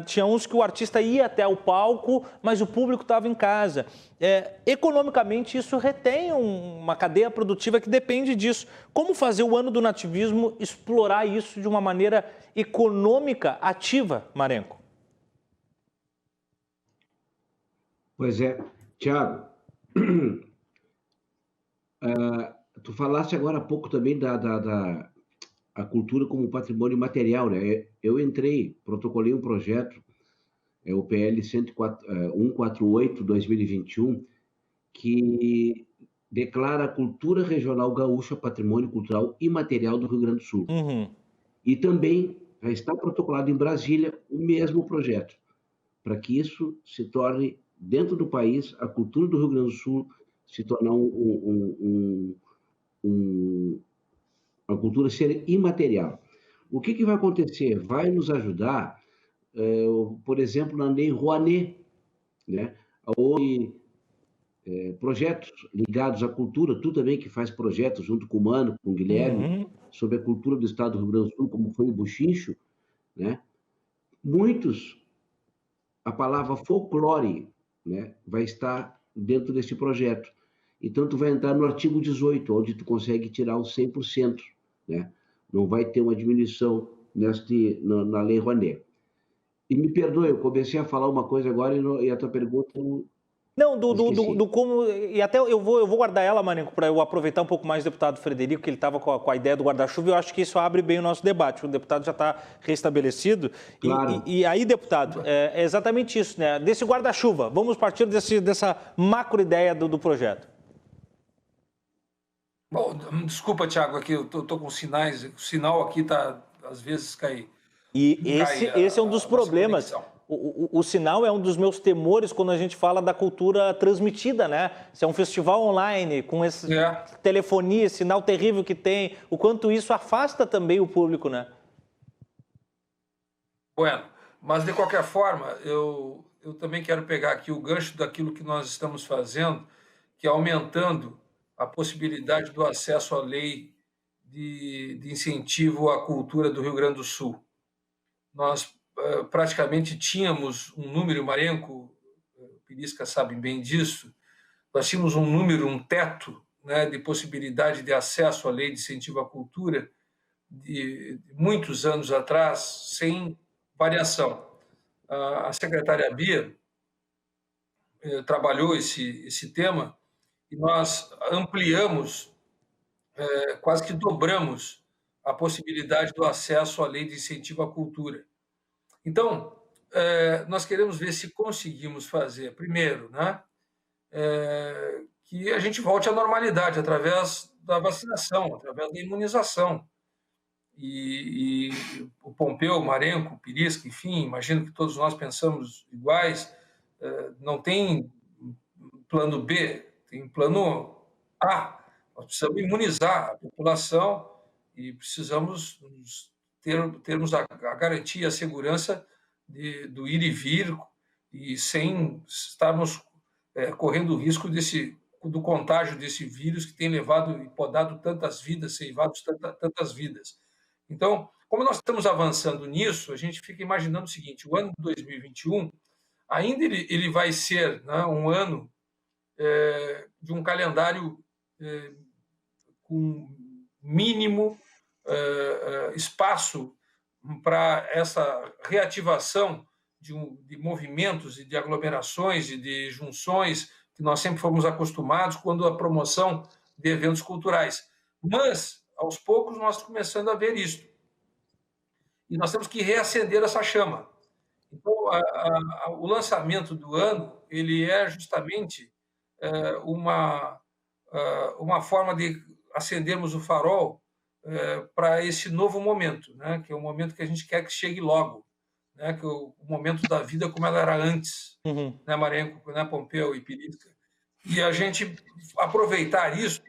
tinha uns que o artista ia até o palco, mas o público estava em casa. Economicamente isso retém uma cadeia produtiva que depende disso. Como fazer o ano do nativismo explorar isso de uma maneira econômica ativa, Marenco? Pois é, Tiago, tu falaste agora há pouco também da a cultura como patrimônio material, né? Eu protocolei um projeto, o PL 148/2021, que declara a cultura regional gaúcha patrimônio cultural imaterial do Rio Grande do Sul. E também já está protocolado em Brasília o mesmo projeto, para que isso se torne, dentro do país, a cultura do Rio Grande do Sul se tornar uma cultura ser imaterial. O que vai acontecer? Vai nos ajudar, por exemplo, na Lei Rouanet, né? Onde projetos ligados à cultura, tu também que faz projetos junto com o Mano, com o Guilherme, sobre a cultura do estado do Rio Grande do Sul, como foi o Buchincho, né? A palavra folclore, né, vai estar dentro desse projeto. Então, tu vai entrar no artigo 18, onde tu consegue tirar os 100%, né? Não vai ter uma diminuição na Lei Rouanet. E me perdoe, eu comecei a falar uma coisa agora e a tua pergunta... Não, do como... E até eu vou guardar ela, Marenco, para eu aproveitar um pouco mais o deputado Frederico, que ele estava com a ideia do guarda-chuva, e eu acho que isso abre bem o nosso debate. O deputado já está restabelecido. Claro. E aí, deputado, é exatamente isso, né? Desse guarda-chuva, vamos partir dessa macro ideia do projeto. Bom, desculpa, Tiago, aqui eu estou com sinais, o sinal aqui está, às vezes, cai. E esse é um dos problemas. O sinal é um dos meus temores quando a gente fala da cultura transmitida, né? Se é um festival online, com esse telefonia, esse sinal terrível que tem, o quanto isso afasta também o público, né? Bueno, mas de qualquer forma, eu também quero pegar aqui o gancho daquilo que nós estamos fazendo, que é aumentando a possibilidade do acesso à lei de incentivo à cultura do Rio Grande do Sul. Nós praticamente tínhamos um número, Marenco, o Pirisca sabe bem disso, nós tínhamos um número, um teto, né, de possibilidade de acesso à lei de incentivo à cultura de muitos anos atrás, sem variação. A secretária Bia trabalhou esse tema e nós ampliamos, quase que dobramos a possibilidade do acesso à lei de incentivo à cultura. Então, nós queremos ver se conseguimos fazer, primeiro, né, que a gente volte à normalidade através da vacinação, através da imunização. E o Pompeu, o Marenco, o Pirisca, enfim, imagino que todos nós pensamos iguais, não tem plano B, tem plano A. Nós precisamos imunizar a população e precisamos termos a garantia, a segurança do ir e vir, e sem estarmos correndo o risco do contágio desse vírus que tem levado e podado tantas vidas, ceivado tantas vidas. Então, como nós estamos avançando nisso, a gente fica imaginando o seguinte: o ano de 2021 ainda ele vai ser, né, um ano de um calendário com mínimo espaço para essa reativação de movimentos e de aglomerações e de junções que nós sempre fomos acostumados quando a promoção de eventos culturais. Mas, aos poucos, nós estamos começando a ver isso. E nós temos que reacender essa chama. Então, o lançamento do ano ele é justamente uma forma de acendermos o farol para esse novo momento, né? Que é um momento que a gente quer que chegue logo, né? Que é o momento da vida como ela era antes, né, Marenco, né, Pompeu e Pirisca. E a gente aproveitar isso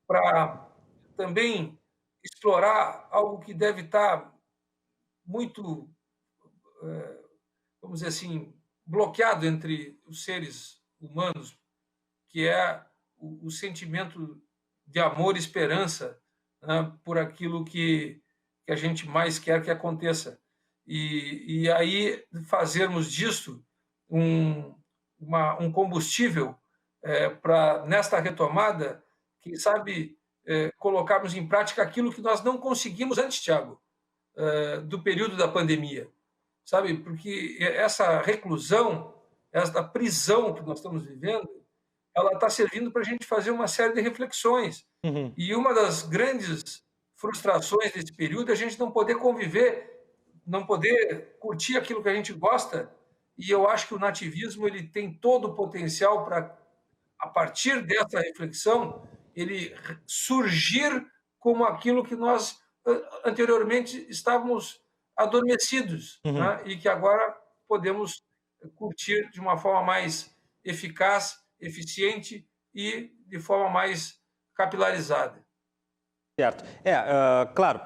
para também explorar algo que deve estar muito, vamos dizer assim, bloqueado entre os seres humanos, que é o sentimento de amor e esperança, né, por aquilo que a gente mais quer que aconteça. E aí fazermos disso um combustível para, nesta retomada, quem sabe, colocarmos em prática aquilo que nós não conseguimos antes, Thiago, do período da pandemia. Sabe? Porque essa reclusão, essa prisão que nós estamos vivendo, ela está servindo para a gente fazer uma série de reflexões. Uhum. E uma das grandes frustrações desse período é a gente não poder conviver, não poder curtir aquilo que a gente gosta. E eu acho que o nativismo ele tem todo o potencial para, a partir dessa reflexão, ele surgir como aquilo que nós anteriormente estávamos adormecidos, né? E que agora podemos curtir de uma forma mais eficaz, eficiente e de forma mais capilarizada. Certo. Claro,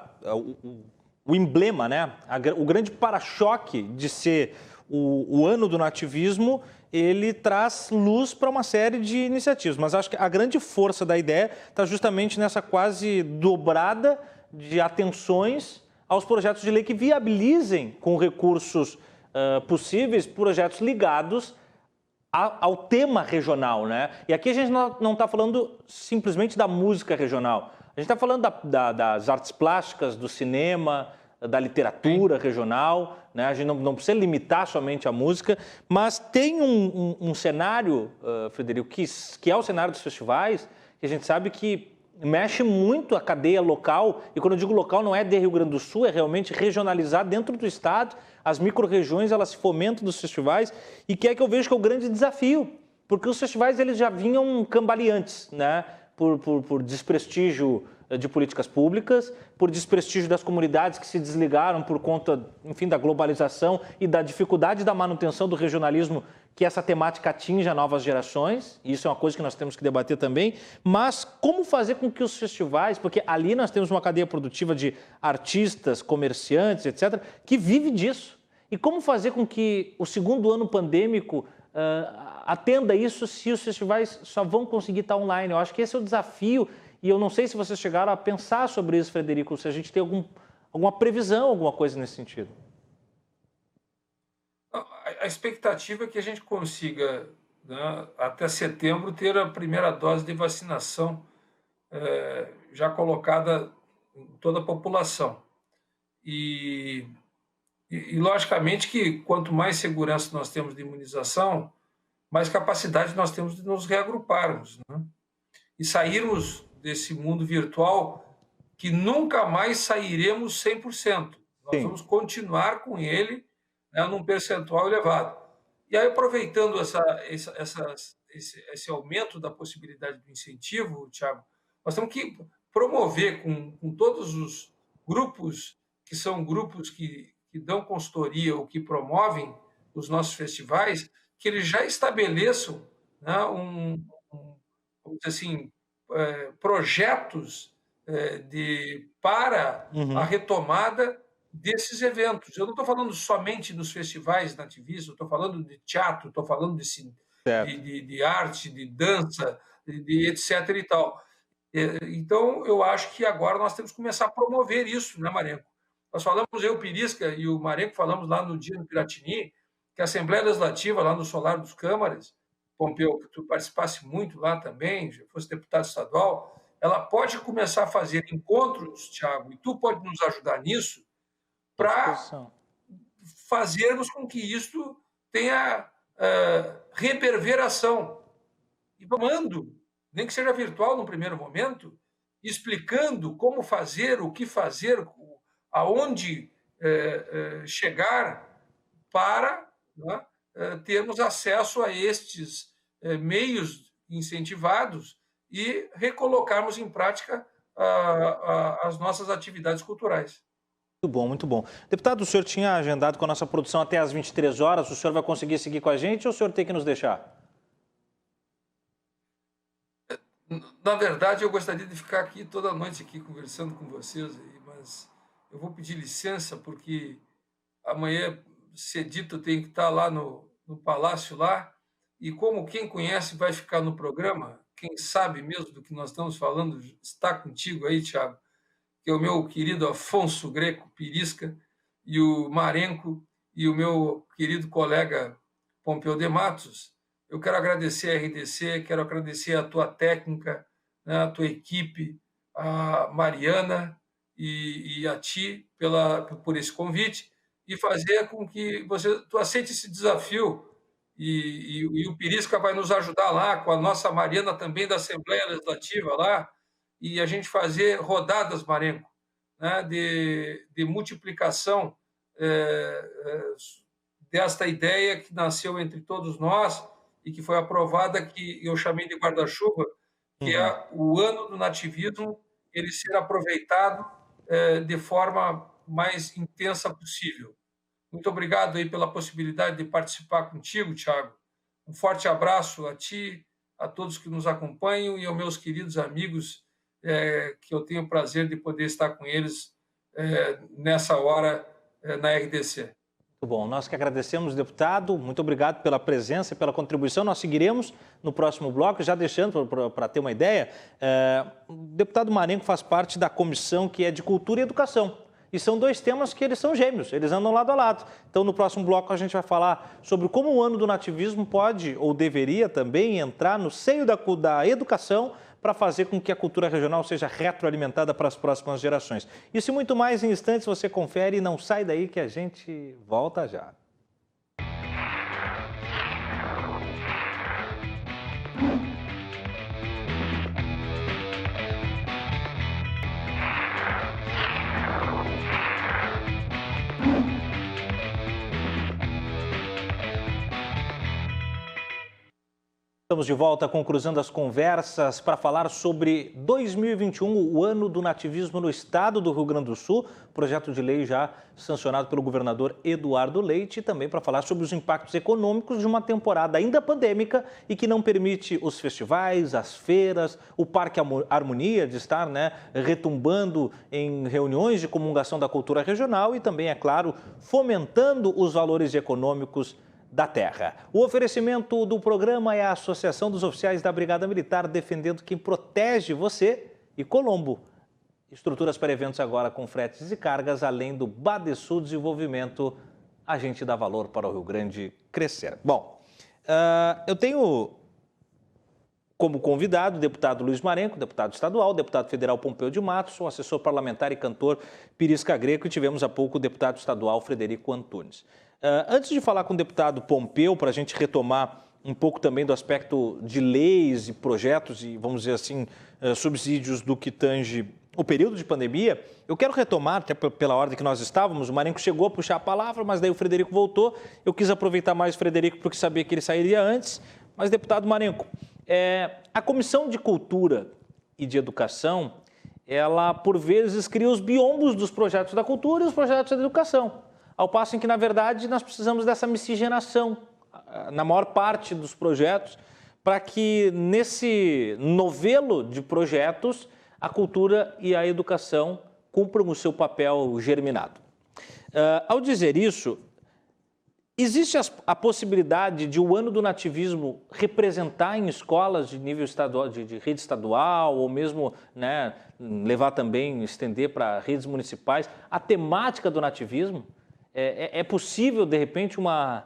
o emblema, né? O grande para-choque de ser o ano do nativismo, ele traz luz para uma série de iniciativas. Mas acho que a grande força da ideia está justamente nessa quase dobrada de atenções aos projetos de lei que viabilizem, com recursos possíveis, projetos ligados ao tema regional, né? E aqui a gente não está falando simplesmente da música regional. A gente está falando das artes plásticas, do cinema, da literatura regional, né? A gente não precisa limitar somente a música, mas tem um cenário, Frederico, que é o cenário dos festivais, que a gente sabe que mexe muito a cadeia local, e quando eu digo local não é de Rio Grande do Sul, é realmente regionalizar dentro do estado. As micro-regiões, elas se fomentam dos festivais, e que é que eu vejo que é o grande desafio, porque os festivais eles já vinham cambaleantes, né? Por desprestígio de políticas públicas, por desprestígio das comunidades que se desligaram por conta, enfim, da globalização e da dificuldade da manutenção do regionalismo, que essa temática atinja novas gerações. Isso é uma coisa que nós temos que debater também. Mas como fazer com que os festivais, porque ali nós temos uma cadeia produtiva de artistas, comerciantes, etc., que vive disso. E como fazer com que o segundo ano pandêmico atenda isso se os festivais só vão conseguir estar online? Eu acho que esse é o desafio. E eu não sei se vocês chegaram a pensar sobre isso, Frederico, se a gente tem alguma previsão, alguma coisa nesse sentido. A expectativa é que a gente consiga, né, até setembro, ter a primeira dose de vacinação já colocada em toda a população. E logicamente, que quanto mais segurança nós temos de imunização, mais capacidade nós temos de nos reagruparmos, né? E sairmos desse mundo virtual que nunca mais sairemos 100%. Nós vamos continuar com ele, né, num percentual elevado. E aí, aproveitando esse aumento da possibilidade do incentivo, Thiago, nós temos que promover com todos os grupos, que são grupos que dão consultoria ou que promovem os nossos festivais, que eles já estabeleçam, né, vamos dizer assim, projetos para a retomada desses eventos. Eu não estou falando somente dos festivais nativistas, eu estou falando de teatro, estou falando de arte, de dança, de etc. e tal. Então, eu acho que agora nós temos que começar a promover isso, né, Marenco? Nós falamos, eu, Pirisca e o Marenco, falamos lá no dia no Piratini, que a Assembleia Legislativa, lá no Solar dos Câmaras, Pompeu, que tu participasse muito lá também, já fosse deputado estadual, ela pode começar a fazer encontros, Thiago, e tu pode nos ajudar nisso, para fazermos com que isso tenha reverberação. E tomando, nem que seja virtual no primeiro momento, explicando como fazer, o que fazer, aonde chegar para, né, termos acesso a estes meios incentivados e recolocarmos em prática as nossas atividades culturais. Muito bom, muito bom. Deputado, o senhor tinha agendado com a nossa produção até às 23 horas. O senhor vai conseguir seguir com a gente ou o senhor tem que nos deixar? Na verdade, eu gostaria de ficar aqui toda noite aqui conversando com vocês, mas eu vou pedir licença porque amanhã cedito eu tenho que estar lá no no palácio lá, e como quem conhece vai ficar no programa, quem sabe mesmo do que nós estamos falando, está contigo aí, Tiago, que é o meu querido Afonso Greco Pirisca, e o Marenco, e o meu querido colega Pompeu de Matos. Eu quero agradecer a RDC, quero agradecer a tua técnica, né, a tua equipe, a Mariana e a ti por esse convite, e fazer com que tu aceite esse desafio. E o Pirisca vai nos ajudar lá, com a nossa Mariana também da Assembleia Legislativa lá, e a gente fazer rodadas, Marenco, né, de multiplicação desta ideia que nasceu entre todos nós e que foi aprovada, que eu chamei de guarda-chuva, que é o ano do nativismo, ele ser aproveitado de forma mais intensa possível. Muito obrigado aí pela possibilidade de participar contigo, Tiago. Um forte abraço a ti, a todos que nos acompanham e aos meus queridos amigos, que eu tenho o prazer de poder estar com eles nessa hora na RDC. Muito bom. Nós que agradecemos, deputado. Muito obrigado pela presença e pela contribuição. Nós seguiremos no próximo bloco, já deixando para ter uma ideia. O deputado Marenco faz parte da comissão que é de Cultura e Educação. E são dois temas que eles são gêmeos, eles andam lado a lado. Então, no próximo bloco, a gente vai falar sobre como o ano do nativismo pode ou deveria também entrar no seio da educação para fazer com que a cultura regional seja retroalimentada para as próximas gerações. Isso e muito mais em instantes você confere e não sai daí que a gente volta já. Estamos de volta com Cruzando as Conversas para falar sobre 2021, o ano do nativismo no estado do Rio Grande do Sul, projeto de lei já sancionado pelo governador Eduardo Leite, e também para falar sobre os impactos econômicos de uma temporada ainda pandêmica e que não permite os festivais, as feiras, o Parque Harmonia de estar retumbando em reuniões de comungação da cultura regional e também, é claro, fomentando os valores econômicos da terra. O oferecimento do programa é a Associação dos Oficiais da Brigada Militar, defendendo quem protege você, e Colombo. Estruturas para eventos agora com fretes e cargas, além do Badesul Desenvolvimento, a gente dá valor para o Rio Grande crescer. Bom, eu tenho como convidado o deputado Luiz Marenco, deputado estadual, deputado federal Pompeu de Matos, o assessor parlamentar e cantor Pirisca Greco, e tivemos há pouco o deputado estadual Frederico Antunes. Antes de falar com o deputado Pompeu, para a gente retomar um pouco também do aspecto de leis e projetos e, vamos dizer assim, subsídios do que tange o período de pandemia, eu quero retomar, até pela ordem que nós estávamos, o Marenco chegou a puxar a palavra, mas daí o Frederico voltou, eu quis aproveitar mais o Frederico porque sabia que ele sairia antes, mas, deputado Marenco, a Comissão de Cultura e de Educação, ela, por vezes, cria os biombos dos projetos da cultura e os projetos da educação. Ao passo em que, na verdade, nós precisamos dessa miscigenação, na maior parte dos projetos, para que nesse novelo de projetos a cultura e a educação cumpram o seu papel germinado. Ao dizer isso, existe a possibilidade de o ano do nativismo representar em escolas de nível estadual, de rede estadual, ou mesmo levar também, estender para redes municipais, a temática do nativismo? É possível, de repente, uma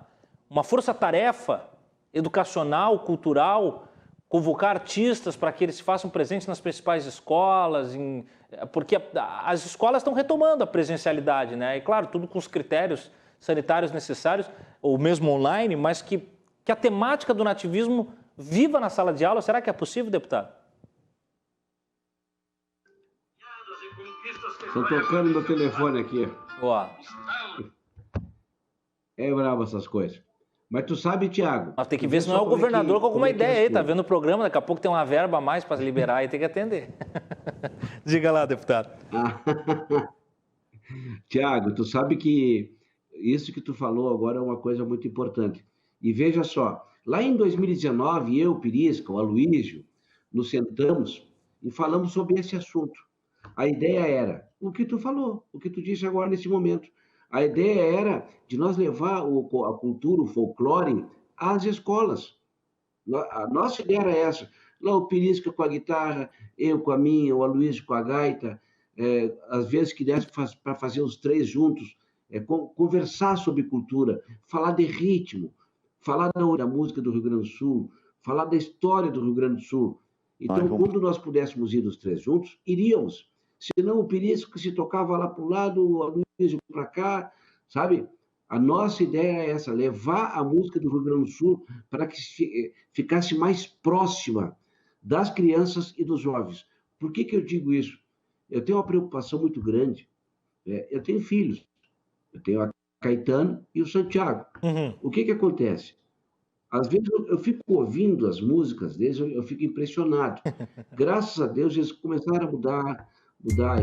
força-tarefa educacional, cultural, convocar artistas para que eles se façam presentes nas principais escolas, porque as escolas estão retomando a presencialidade, E claro, tudo com os critérios sanitários necessários, ou mesmo online, mas que a temática do nativismo viva na sala de aula. Será que é possível, deputado? Estou tocando meu telefone aqui. Ó. É bravo essas coisas. Mas tu sabe, Tiago... Mas tem que ver se não é o governador com alguma ideia aí, tá vendo o programa, daqui a pouco tem uma verba a mais para liberar e tem que atender. Diga lá, deputado. Tiago, tu sabe que isso que tu falou agora é uma coisa muito importante. E veja só, lá em 2019, eu, Pirisca, o Aloísio, nos sentamos e falamos sobre esse assunto. A ideia era o que tu falou, o que tu disse agora nesse momento. A ideia era de nós levar a cultura, o folclore, às escolas. A nossa ideia era essa. Lá o Pirisca com a guitarra, eu com a minha, o Aloysio com a gaita, às vezes que desse para fazer os três juntos, conversar sobre cultura, falar de ritmo, falar da música do Rio Grande do Sul, falar da história do Rio Grande do Sul. Então, quando nós pudéssemos ir os três juntos, iríamos. Senão o Pirisca se tocava lá para o lado, o Aloysio para cá, sabe? A nossa ideia é essa, levar a música do Rio Grande do Sul para que ficasse mais próxima das crianças e dos jovens. Por que eu digo isso? Eu tenho uma preocupação muito grande. Eu tenho filhos. Eu tenho a Caetano e o Santiago. Uhum. O que acontece? Às vezes eu fico ouvindo as músicas deles, eu fico impressionado. Graças a Deus eles começaram a mudar.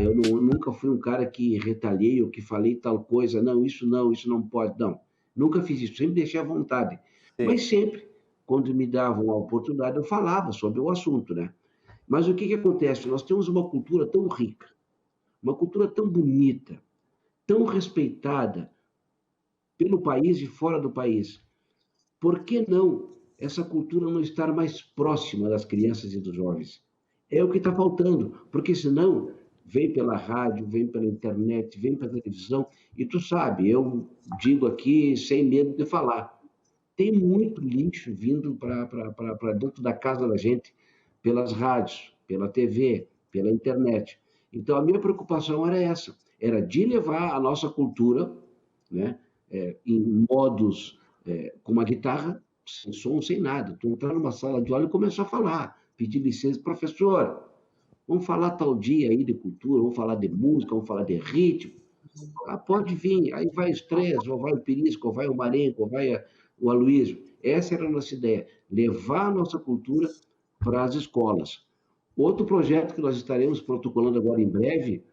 Eu nunca fui um cara que retalhei ou que falei tal coisa. Não, isso não pode. Não, nunca fiz isso. Sempre deixei à vontade. Sim. Mas sempre, quando me davam a oportunidade, eu falava sobre o assunto, né? Mas o que acontece? Nós temos uma cultura tão rica, uma cultura tão bonita, tão respeitada pelo país e fora do país. Por que não essa cultura não estar mais próxima das crianças e dos jovens? É o que está faltando, porque senão vem pela rádio, vem pela internet, vem pela televisão, e tu sabe, eu digo aqui sem medo de falar, tem muito lixo vindo para dentro da casa da gente, pelas rádios, pela TV, pela internet. Então, a minha preocupação era essa, era de levar a nossa cultura, né, em modos com uma guitarra, sem som, sem nada. Tu entrar numa sala de aula e começar a falar, pedir licença, professor, vamos falar tal dia aí de cultura, vamos falar de música, vamos falar de ritmo. Ah, pode vir, aí vai os três, ou vai o Pirisca, ou vai o Marenco, ou vai o Aloysio. Essa era a nossa ideia, levar a nossa cultura para as escolas. Outro projeto que nós estaremos protocolando agora em breve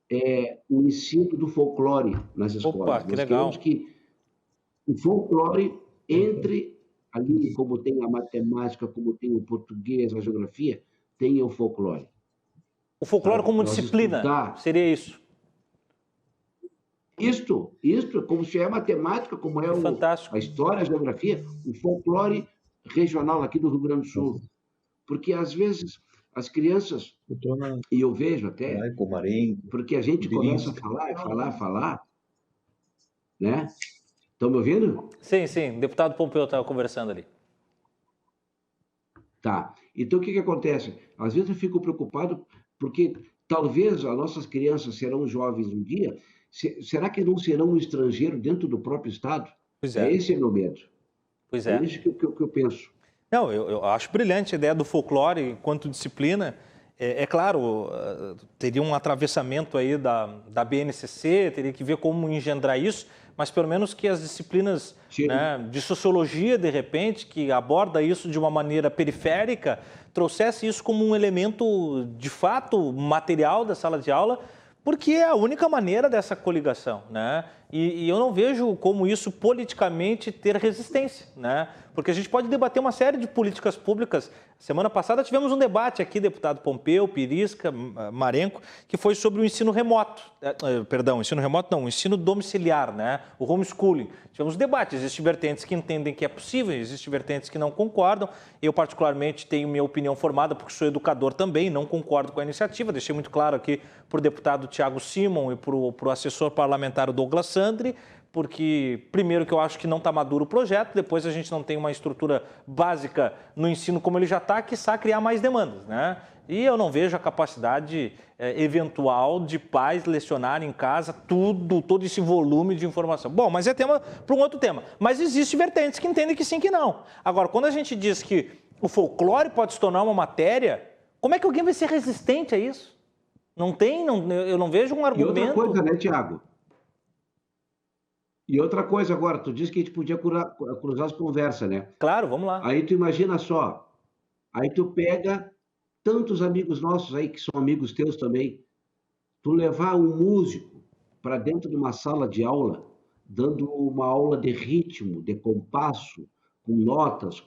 é o ensino do folclore nas escolas. Opa, que nós legal. queremos que o folclore entre ali, como tem a matemática, como tem o português, a geografia, tem o folclore. O folclore como disciplina, seria isso? Isto, como se é matemática, como é a história, a geografia, o folclore regional aqui do Rio Grande do Sul. Porque, às vezes, as crianças, e eu vejo até, porque a gente começa a falar, né? Estão me ouvindo? Sim, sim. O deputado Pompeu estava conversando ali. Tá. Então, o que acontece? Às vezes eu fico preocupado porque talvez as nossas crianças serão jovens um dia, será que não serão um estrangeiro dentro do próprio Estado? Pois é. Esse é o meu medo. Pois é. É isso que eu penso. Não, eu acho brilhante a ideia do folclore enquanto disciplina. É claro, teria um atravessamento aí da BNCC, teria que ver como engendrar isso, mas pelo menos que as disciplinas, né, de sociologia, de repente, que aborda isso de uma maneira periférica, trouxesse isso como um elemento, de fato, material da sala de aula, porque é a única maneira dessa coligação, né? E eu não vejo como isso politicamente ter resistência, né? Porque a gente pode debater uma série de políticas públicas. Semana passada tivemos um debate aqui, deputado Pompeu, Pirisca, Marenco, que foi sobre o ensino remoto. Ensino remoto não, o ensino domiciliar, né? O homeschooling. Tivemos debates, existem vertentes que entendem que é possível, existem vertentes que não concordam. Eu, particularmente, tenho minha opinião formada, porque sou educador também, não concordo com a iniciativa. Deixei muito claro aqui para o deputado Tiago Simon e para o assessor parlamentar Douglas Sandri, porque, primeiro, que eu acho que não está maduro o projeto, depois a gente não tem uma estrutura básica no ensino como ele já está, que sabe criar mais demandas, né? E eu não vejo a capacidade eventual de pais lecionarem em casa todo esse volume de informação. Bom, mas é tema para um outro tema. Mas existem vertentes que entendem que sim, que não. Agora, quando a gente diz que o folclore pode se tornar uma matéria, como é que alguém vai ser resistente a isso? Não tem, eu não vejo um argumento... E outra coisa, né, Tiago? E outra coisa agora, tu disse que a gente podia cruzar as conversas, né? Claro, vamos lá. Aí tu imagina só, aí tu pega tantos amigos nossos aí, que são amigos teus também, tu levar um músico para dentro de uma sala de aula, dando uma aula de ritmo, de compasso, com notas,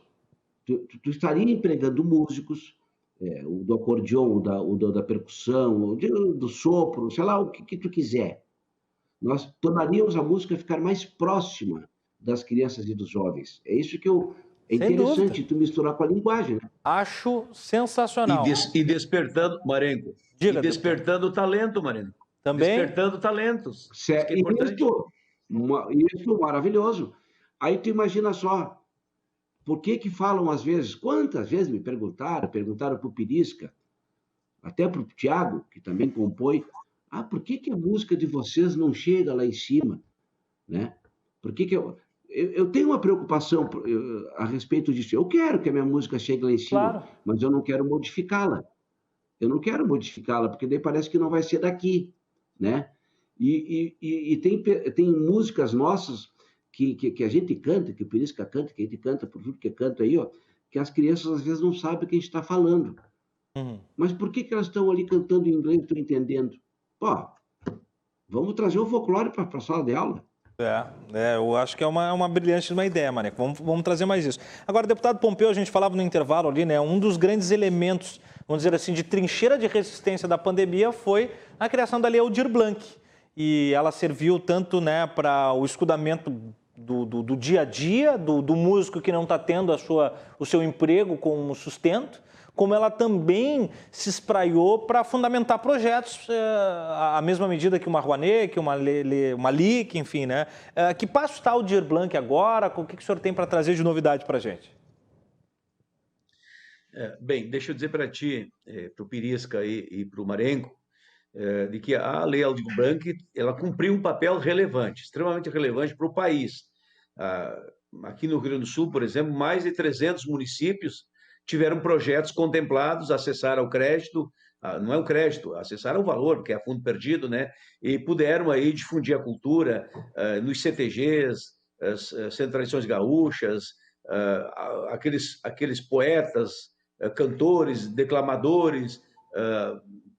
tu estaria empregando músicos, o do acordeon, o da percussão, do sopro, sei lá, o que tu quiser. nós tornaríamos a música ficar mais próxima das crianças e dos jovens. É isso que é Sem interessante, dúvida. tu misturar com a linguagem, né? Acho sensacional. E despertando, Marenco, Diga, e despertando o talento, Marenco. Também? Despertando talentos. Isso que é importante. Isso, maravilhoso. Aí tu imagina só, por que falam às vezes, quantas vezes me perguntaram para o Pirisca, até para o Tiago, que também compõe, por que a música de vocês não chega lá em cima, né? Por que eu tenho uma preocupação a respeito disso. Eu quero que a minha música chegue lá em cima, Claro. mas eu não quero modificá-la. Eu não quero modificá-la, porque daí parece que não vai ser daqui, né? E tem músicas nossas que a gente canta, que o Pirisca canta, que a gente canta, por tudo que canta aí, ó, que as crianças às vezes não sabem o que a gente está falando. Mas por que elas estão ali cantando em inglês e estão entendendo? Pô, vamos trazer o folclore para a sala de aula. Eu acho que é uma brilhante ideia, Maneco. Vamos trazer mais isso. Agora, deputado Pompeu, a gente falava no intervalo ali, né? Um dos grandes elementos, vamos dizer assim, de trincheira de resistência da pandemia foi a criação da Lei Aldir Blanc. E ela serviu tanto, né, para o escudamento do dia a dia, do músico que não está tendo o seu emprego como sustento, como ela também se espraiou para fundamentar projetos à mesma medida que uma Rouanet, que uma LIC, enfim, né? Que passo está o Aldir Blanc agora? O que o senhor tem para trazer de novidade para a gente? Bem, deixa eu dizer para ti, para o Pirisca e para o Marenco, de que a Lei Aldir Blanc ela cumpriu um papel relevante, extremamente relevante para o país. Aqui no Rio Grande do Sul, por exemplo, mais de 300 municípios tiveram projetos contemplados, acessaram o crédito, não é o crédito, acessaram o valor, porque é fundo perdido, né? E puderam aí difundir a cultura nos CTGs, centralizações gaúchas, aqueles poetas, cantores, declamadores,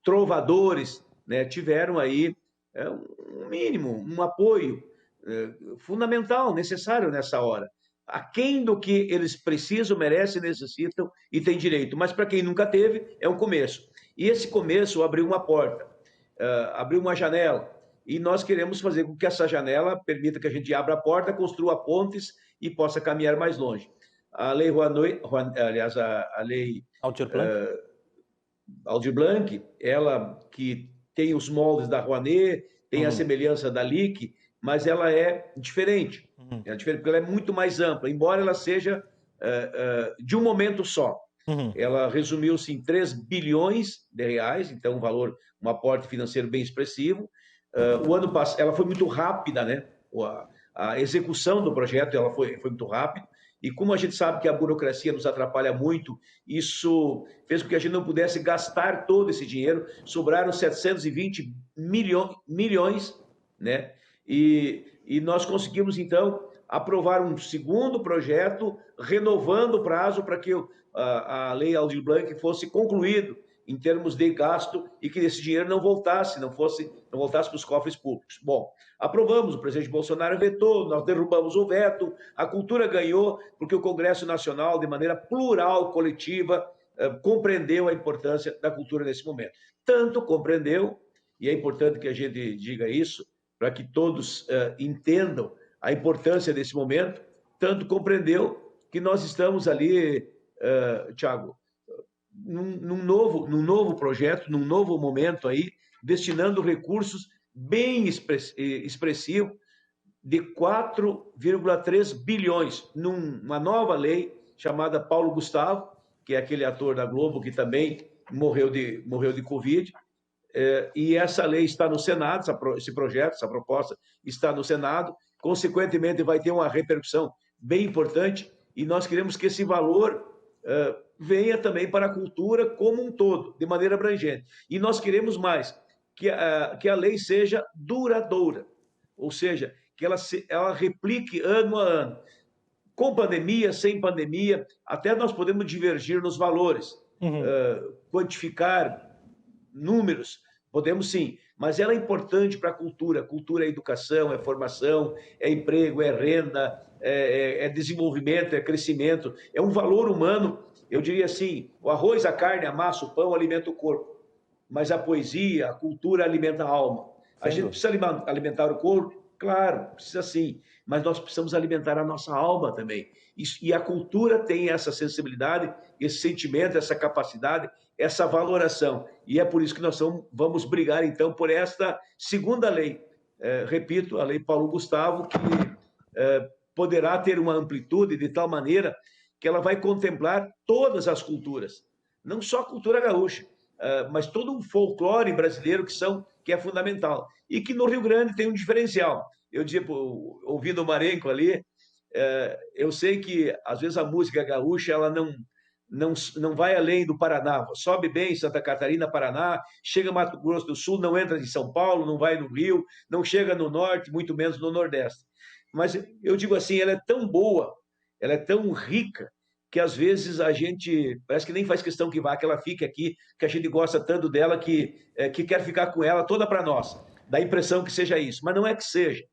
trovadores, né? Tiveram aí um mínimo, um apoio fundamental, necessário nessa hora. Aquém do que eles precisam, merecem, necessitam e têm direito. Mas para quem nunca teve, é um começo. E esse começo abriu uma porta, abriu uma janela. E nós queremos fazer com que essa janela permita que a gente abra a porta, construa pontes e possa caminhar mais longe. A Lei Rouanet, aliás, a Lei Aldir Blanc, ela que tem os moldes da Rouanet, tem a semelhança da LIC, mas ela é diferente. É diferente porque ela é muito mais ampla, embora ela seja de um momento só. Ela resumiu-se em 3 bilhões de reais, então um aporte financeiro bem expressivo. O ano passado, ela foi muito rápida, né? A execução do projeto ela foi muito rápida. E como a gente sabe que a burocracia nos atrapalha muito, isso fez com que a gente não pudesse gastar todo esse dinheiro. Sobraram 720 milhões, né? E nós conseguimos, então, aprovar um segundo projeto, renovando o prazo para que a Lei Aldir Blanc fosse concluído em termos de gasto e que esse dinheiro não voltasse para os cofres públicos. Bom, aprovamos, o presidente Bolsonaro vetou, nós derrubamos o veto, a cultura ganhou, porque o Congresso Nacional, de maneira plural, coletiva, compreendeu a importância da cultura nesse momento. Tanto compreendeu, e é importante que a gente diga isso, para que todos entendam a importância desse momento, tanto compreendeu que nós estamos ali, Tiago, num novo projeto, num novo momento aí, destinando recursos bem expressivos de 4,3 bilhões numa nova lei chamada Paulo Gustavo, que é aquele ator da Globo que também morreu de Covid. E essa lei está no Senado, esse projeto, essa proposta está no Senado, consequentemente vai ter uma repercussão bem importante e nós queremos que esse valor venha também para a cultura como um todo, de maneira abrangente. E nós queremos mais, que a lei seja duradoura, ou seja, que ela replique ano a ano, com pandemia, sem pandemia, até nós podemos divergir nos valores, quantificar números, podemos sim, mas ela é importante para a cultura. Cultura é educação, é formação, é emprego, é renda, é desenvolvimento, é crescimento, é um valor humano. Eu diria assim, o arroz, a carne, a massa, o pão alimenta o corpo, mas a poesia, a cultura alimenta a alma. A gente precisa alimentar o corpo, claro, precisa sim, mas nós precisamos alimentar a nossa alma também. E a cultura tem essa sensibilidade, esse sentimento, essa capacidade, essa valoração. E é por isso que nós vamos brigar, então, por esta segunda lei. Repito, a Lei Paulo Gustavo, que poderá ter uma amplitude de tal maneira que ela vai contemplar todas as culturas, não só a cultura gaúcha, mas todo um folclore brasileiro que é fundamental. E que no Rio Grande tem um diferencial. Eu dizia, ouvindo o Marenco ali, eu sei que às vezes a música gaúcha ela não vai além do Paraná, sobe bem Santa Catarina, Paraná, chega Mato Grosso do Sul, não entra em São Paulo, não vai no Rio, não chega no Norte, muito menos no Nordeste. Mas eu digo assim, ela é tão boa, ela é tão rica, que às vezes a gente parece que nem faz questão que ela fique aqui, que a gente gosta tanto dela, que quer ficar com ela toda para nós. Dá a impressão que seja isso, mas não é que seja.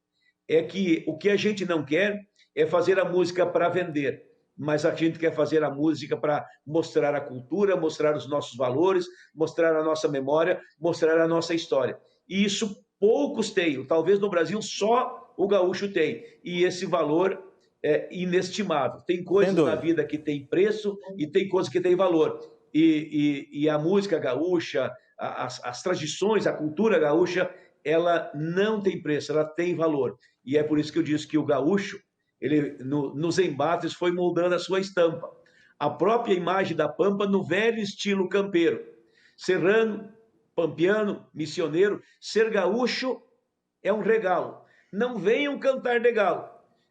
É que o que a gente não quer é fazer a música para vender, mas a gente quer fazer a música para mostrar a cultura, mostrar os nossos valores, mostrar a nossa memória, mostrar a nossa história. E isso poucos têm, talvez no Brasil só o gaúcho tem, e esse valor é inestimável. Tem coisas na vida que tem preço e tem coisas que tem valor. E a música gaúcha, as tradições, a cultura gaúcha, ela não tem preço, ela tem valor. E é por isso que eu disse que o gaúcho, ele nos embates foi moldando a sua estampa. A própria imagem da Pampa no velho estilo campeiro. Serrano, pampiano, missioneiro, ser gaúcho é um regalo. Não venham cantar de galo,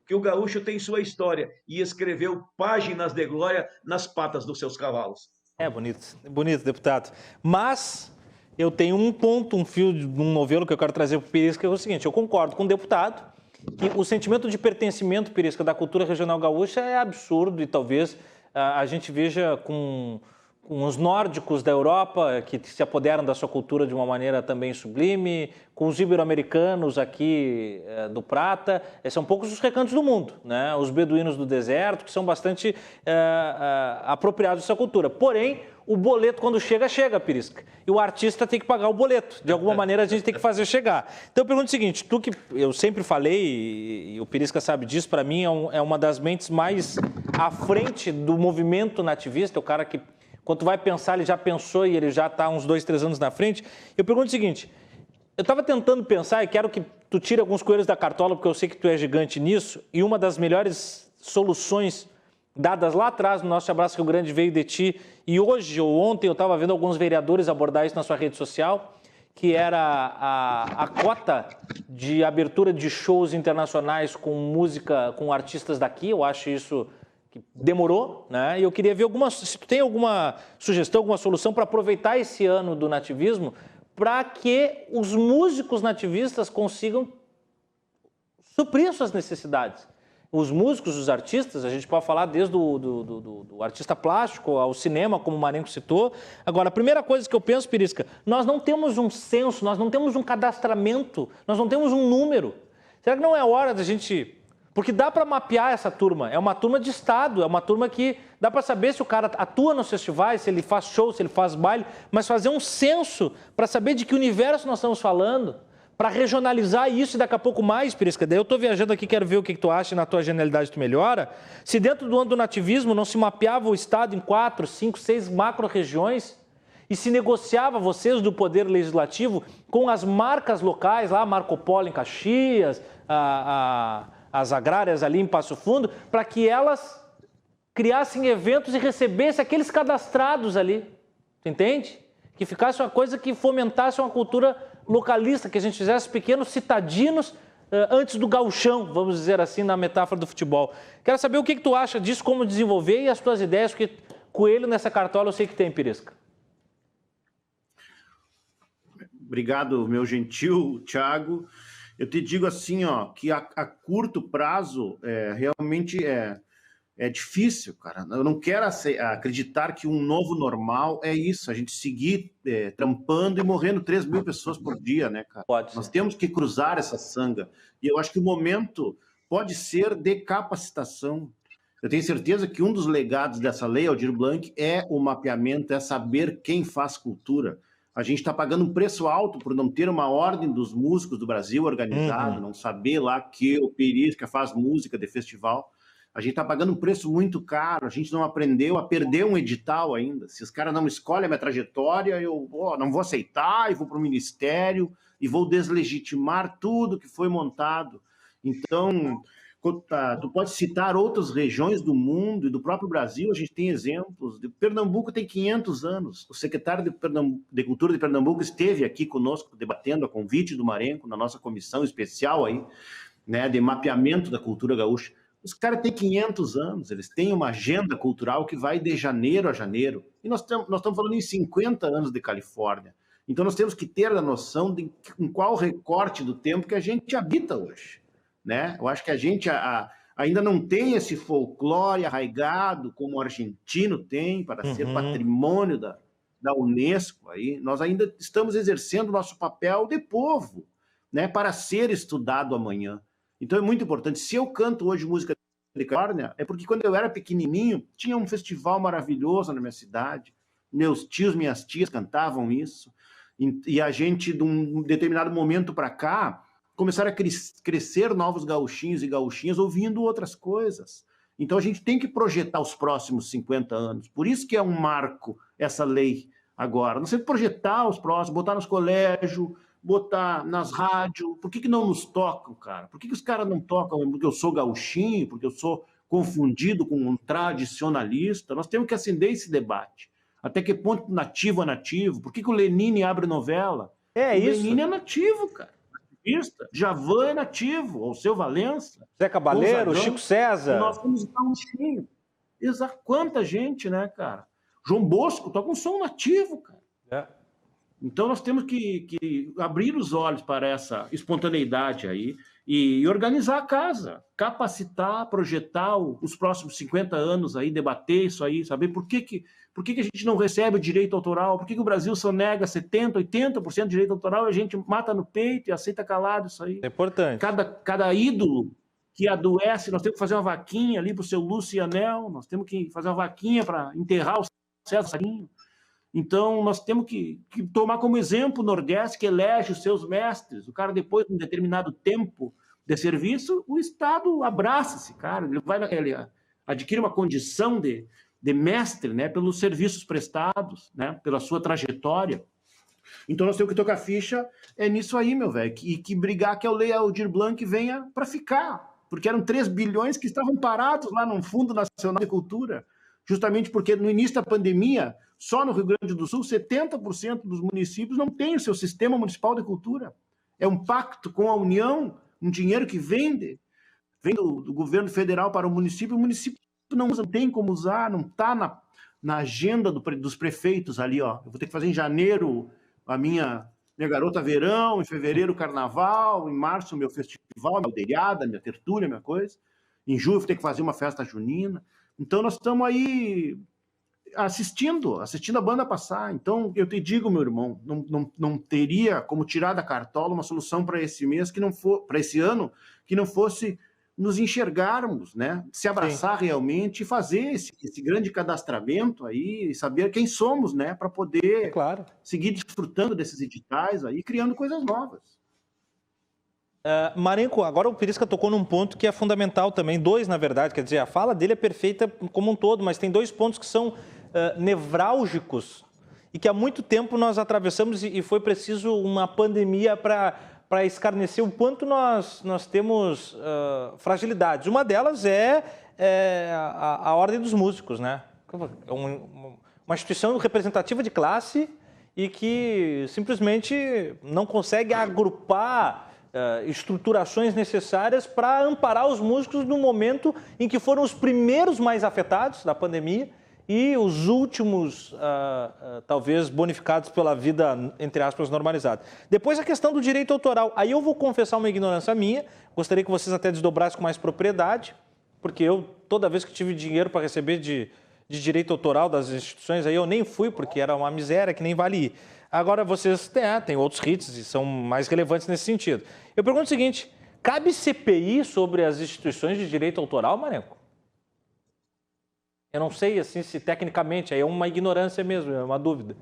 que o gaúcho tem sua história e escreveu páginas de glória nas patas dos seus cavalos. É bonito, deputado. Mas eu tenho um ponto, um fio de um novelo que eu quero trazer para o Pirisca, que é o seguinte: eu concordo com o deputado que o sentimento de pertencimento, Pirisca, da cultura regional gaúcha é absurdo e talvez a gente veja com os nórdicos da Europa, que se apoderam da sua cultura de uma maneira também sublime, com os ibero-americanos aqui do Prata, são poucos os recantos do mundo, né? Os beduínos do deserto, que são bastante apropriados dessa cultura. Porém, o boleto, quando chega, Pirisca. E o artista tem que pagar o boleto. De alguma maneira, a gente tem que fazer chegar. Então, eu pergunto o seguinte, tu que eu sempre falei, e o Pirisca sabe disso, para mim é uma das mentes mais à frente do movimento nativista, o cara que, quando tu vai pensar, ele já pensou e ele já está uns 2, 3 anos na frente. Eu pergunto o seguinte, eu estava tentando pensar e quero que tu tire alguns coelhos da cartola, porque eu sei que tu é gigante nisso, e uma das melhores soluções dadas lá atrás no nosso Abraço Rio Grande veio de ti, e hoje ou ontem eu estava vendo alguns vereadores abordar isso na sua rede social, que era a cota de abertura de shows internacionais com música, com artistas daqui. Eu acho isso que demorou, né? E eu queria ver se tu tem alguma sugestão, alguma solução para aproveitar esse ano do nativismo para que os músicos nativistas consigam suprir suas necessidades. Os músicos, os artistas, a gente pode falar desde do artista plástico ao cinema, como o Marenco citou. Agora, a primeira coisa que eu penso, Pirisca, nós não temos um censo, nós não temos um cadastramento, nós não temos um número. Será que não é hora da gente... Porque dá para mapear essa turma, é uma turma de estado, é uma turma que dá para saber se o cara atua nos festivais, se ele faz show, se ele faz baile, mas fazer um censo para saber de que universo nós estamos falando, para regionalizar isso e daqui a pouco mais, Pirisca. Daí eu estou viajando aqui, quero ver o que tu acha e na tua genialidade tu melhora. Se dentro do ano do nativismo não se mapeava o estado em 4, 5, 6 macro-regiões e se negociava, vocês do Poder Legislativo, com as marcas locais, lá Marco Polo em Caxias, as agrárias ali em Passo Fundo, para que elas criassem eventos e recebessem aqueles cadastrados ali, entende? Que ficasse uma coisa que fomentasse uma cultura localista, que a gente fizesse pequenos citadinos antes do gauchão, vamos dizer assim, na metáfora do futebol. Quero saber o que tu acha disso, como desenvolver e as tuas ideias, porque coelho nessa cartola eu sei que tem, Pirisca. Obrigado, meu gentil Thiago. Eu te digo assim, ó, que a curto prazo realmente é difícil, cara. Eu não quero acreditar que um novo normal é isso, a gente seguir trampando e morrendo 3 mil pessoas por dia, né, cara? Pode ser. Nós temos que cruzar essa sanga. E eu acho que o momento pode ser de capacitação. Eu tenho certeza que um dos legados dessa lei, Aldir Blanc, é o mapeamento, é saber quem faz cultura. A gente está pagando um preço alto por não ter uma ordem dos músicos do Brasil organizado, não saber lá que o Perisca faz música de festival. A gente está pagando um preço muito caro, a gente não aprendeu a perder um edital ainda. Se os caras não escolhem a minha trajetória, eu não vou aceitar e vou para o ministério e vou deslegitimar tudo que foi montado. Então, tu pode citar outras regiões do mundo e do próprio Brasil, a gente tem exemplos. Pernambuco tem 500 anos. O secretário de Cultura de Pernambuco esteve aqui conosco, debatendo a convite do Marenco, na nossa comissão especial aí, né, de mapeamento da cultura gaúcha. Os caras têm 500 anos, eles têm uma agenda cultural que vai de janeiro a janeiro. E nós estamos falando em 50 anos de Califórnia. Então nós temos que ter a noção de em qual recorte do tempo que a gente habita hoje, né? Eu acho que a gente ainda não tem esse folclore arraigado como o argentino tem para ser patrimônio da Unesco. Aí. Nós ainda estamos exercendo o nosso papel de povo, né, para ser estudado amanhã. Então é muito importante. Se eu canto hoje música de Califórnia, é porque quando eu era pequenininho, tinha um festival maravilhoso na minha cidade. Meus tios, minhas tias cantavam isso. E a gente, de um determinado momento para cá, começaram a crescer novos gauchinhos e gauchinhas ouvindo outras coisas. Então a gente tem que projetar os próximos 50 anos. Por isso que é um marco essa lei agora. Nós temos que projetar os próximos, botar nos colégios, botar nas rádios. Por que não nos tocam, cara? Por que os caras não tocam? Porque eu sou gauchinho, porque eu sou confundido com um tradicionalista. Nós temos que acender esse debate. Até que ponto nativo é nativo? Por que o Lenine abre novela? O Lenine é nativo, cara. Djavan é nativo, ou seu Valença. Zé Cabaleiro, Chico César. Nós temos gauchinho. Exato. Quanta gente, né, cara? João Bosco toca um som nativo, cara. Então nós temos que abrir os olhos para essa espontaneidade aí e organizar a casa, capacitar, projetar os próximos 50 anos aí, debater isso aí, saber por que a gente não recebe o direito autoral, por que o Brasil só nega 70%, 80% de direito autoral e a gente mata no peito e aceita calado isso aí. É importante. Cada ídolo que adoece, nós temos que fazer uma vaquinha ali para o seu Lúcio e Anel, nós temos que fazer uma vaquinha para enterrar o César Sarinho. Então, nós temos que tomar como exemplo o Nordeste, que elege os seus mestres. O cara, depois de um determinado tempo de serviço, o Estado abraça esse cara. Ele adquire uma condição de mestre, né, pelos serviços prestados, né, pela sua trajetória. Então, nós temos que tocar ficha nisso aí, meu velho. E que brigar que a Lei Aldir Blanc venha para ficar. Porque eram 3 bilhões que estavam parados lá no Fundo Nacional de Cultura. Justamente porque no início da pandemia, só no Rio Grande do Sul, 70% dos municípios não têm o seu sistema municipal de cultura. É um pacto com a União, um dinheiro que vem do governo federal para o município não tem como usar, não está na agenda dos prefeitos ali. Ó. Eu vou ter que fazer em janeiro a minha garota verão, em fevereiro carnaval, em março meu festival, minha aldeirada, minha tertúlia, minha coisa. Em julho eu vou ter que fazer uma festa junina. Então, nós estamos aí assistindo a banda passar. Então, eu te digo, meu irmão, não teria como tirar da cartola uma solução para esse mês, para esse ano, que não fosse nos enxergarmos, né? Se abraçar realmente e fazer esse grande cadastramento aí, e saber quem somos, né? Para poder seguir desfrutando desses editais aí, criando coisas novas. Marenco, agora o Perisca tocou num ponto que é fundamental também, 2 na verdade, quer dizer, a fala dele é perfeita como um todo, mas tem 2 pontos que são nevrálgicos e que há muito tempo nós atravessamos e foi preciso uma pandemia para escarnecer o quanto nós temos fragilidades. Uma delas é a Ordem dos Músicos, né? É uma instituição representativa de classe e que simplesmente não consegue agrupar estruturações necessárias para amparar os músicos no momento em que foram os primeiros mais afetados da pandemia e os últimos, talvez, bonificados pela vida, entre aspas, normalizada. Depois a questão do direito autoral. Aí eu vou confessar uma ignorância minha, gostaria que vocês até desdobrassem com mais propriedade, porque eu, toda vez que tive dinheiro para receber de direito autoral das instituições, aí eu nem fui, porque era uma miséria que nem vale ir. Agora vocês têm outros hits e são mais relevantes nesse sentido. Eu pergunto o seguinte, cabe CPI sobre as instituições de direito autoral, Marenco? Eu não sei assim, se tecnicamente, aí é uma ignorância mesmo, é uma dúvida.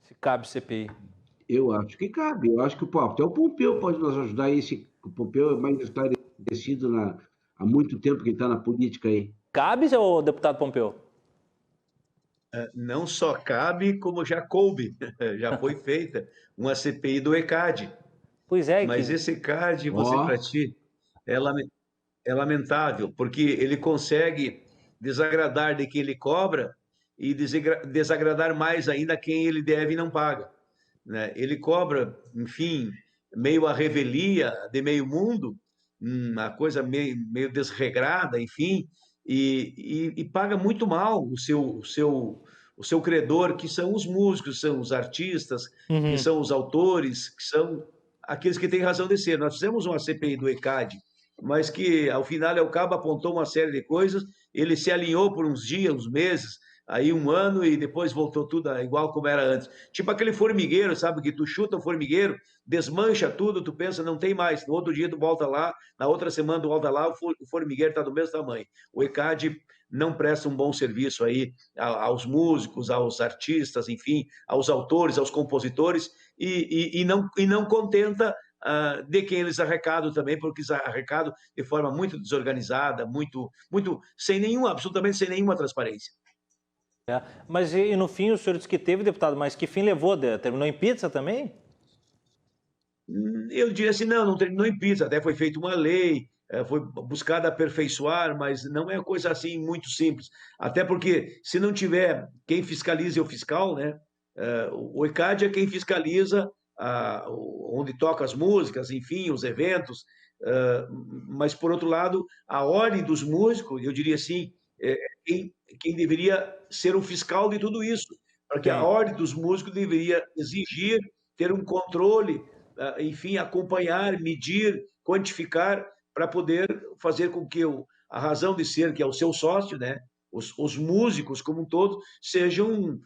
Se cabe CPI? Eu acho que cabe. Eu acho que até o Pompeu pode nos ajudar. O Pompeu é mais esclarecido há muito tempo que ele está na política aí. Cabe, seu deputado Pompeu? Não só cabe, como já coube. Já foi feita uma CPI do ECAD. Pois é. Mas esse ECAD, para ti, é lamentável, porque ele consegue desagradar de quem ele cobra e desagradar mais ainda quem ele deve e não paga, né? Ele cobra, enfim, meio a revelia de meio mundo, uma coisa meio desregrada, enfim, e paga muito mal o seu credor, que são os músicos, são os artistas, que são os autores, que são aqueles que têm razão de ser. Nós fizemos uma CPI do ECAD, mas que, ao final e ao cabo, apontou uma série de coisas, ele se alinhou por uns dias, uns meses, aí um ano, e depois voltou tudo igual como era antes. Tipo aquele formigueiro, sabe, que tu chuta o formigueiro, desmancha tudo, tu pensa, não tem mais, no outro dia tu volta lá, na outra semana tu volta lá, o formigueiro está do mesmo tamanho. O ECAD não presta um bom serviço aí aos músicos, aos artistas, enfim, aos autores, aos compositores, e não contenta de quem eles arrecadam também, porque eles arrecadam de forma muito desorganizada, muito absolutamente sem nenhuma transparência. Mas e no fim o senhor disse que teve, deputado, mas que fim levou? Terminou em pizza também? Eu diria assim, não terminou em pizza, até foi feita uma lei, foi buscado aperfeiçoar, mas não é coisa assim muito simples. Até porque, se não tiver quem fiscalize o fiscal, né? O ECAD é quem fiscaliza onde toca as músicas, enfim, os eventos, mas, por outro lado, a ordem dos músicos, eu diria assim, quem deveria ser o fiscal de tudo isso, porque a ordem dos músicos deveria exigir ter um controle, enfim, acompanhar, medir, quantificar, para poder fazer com que a razão de ser, que é o seu sócio, né, os músicos como um todo, sejam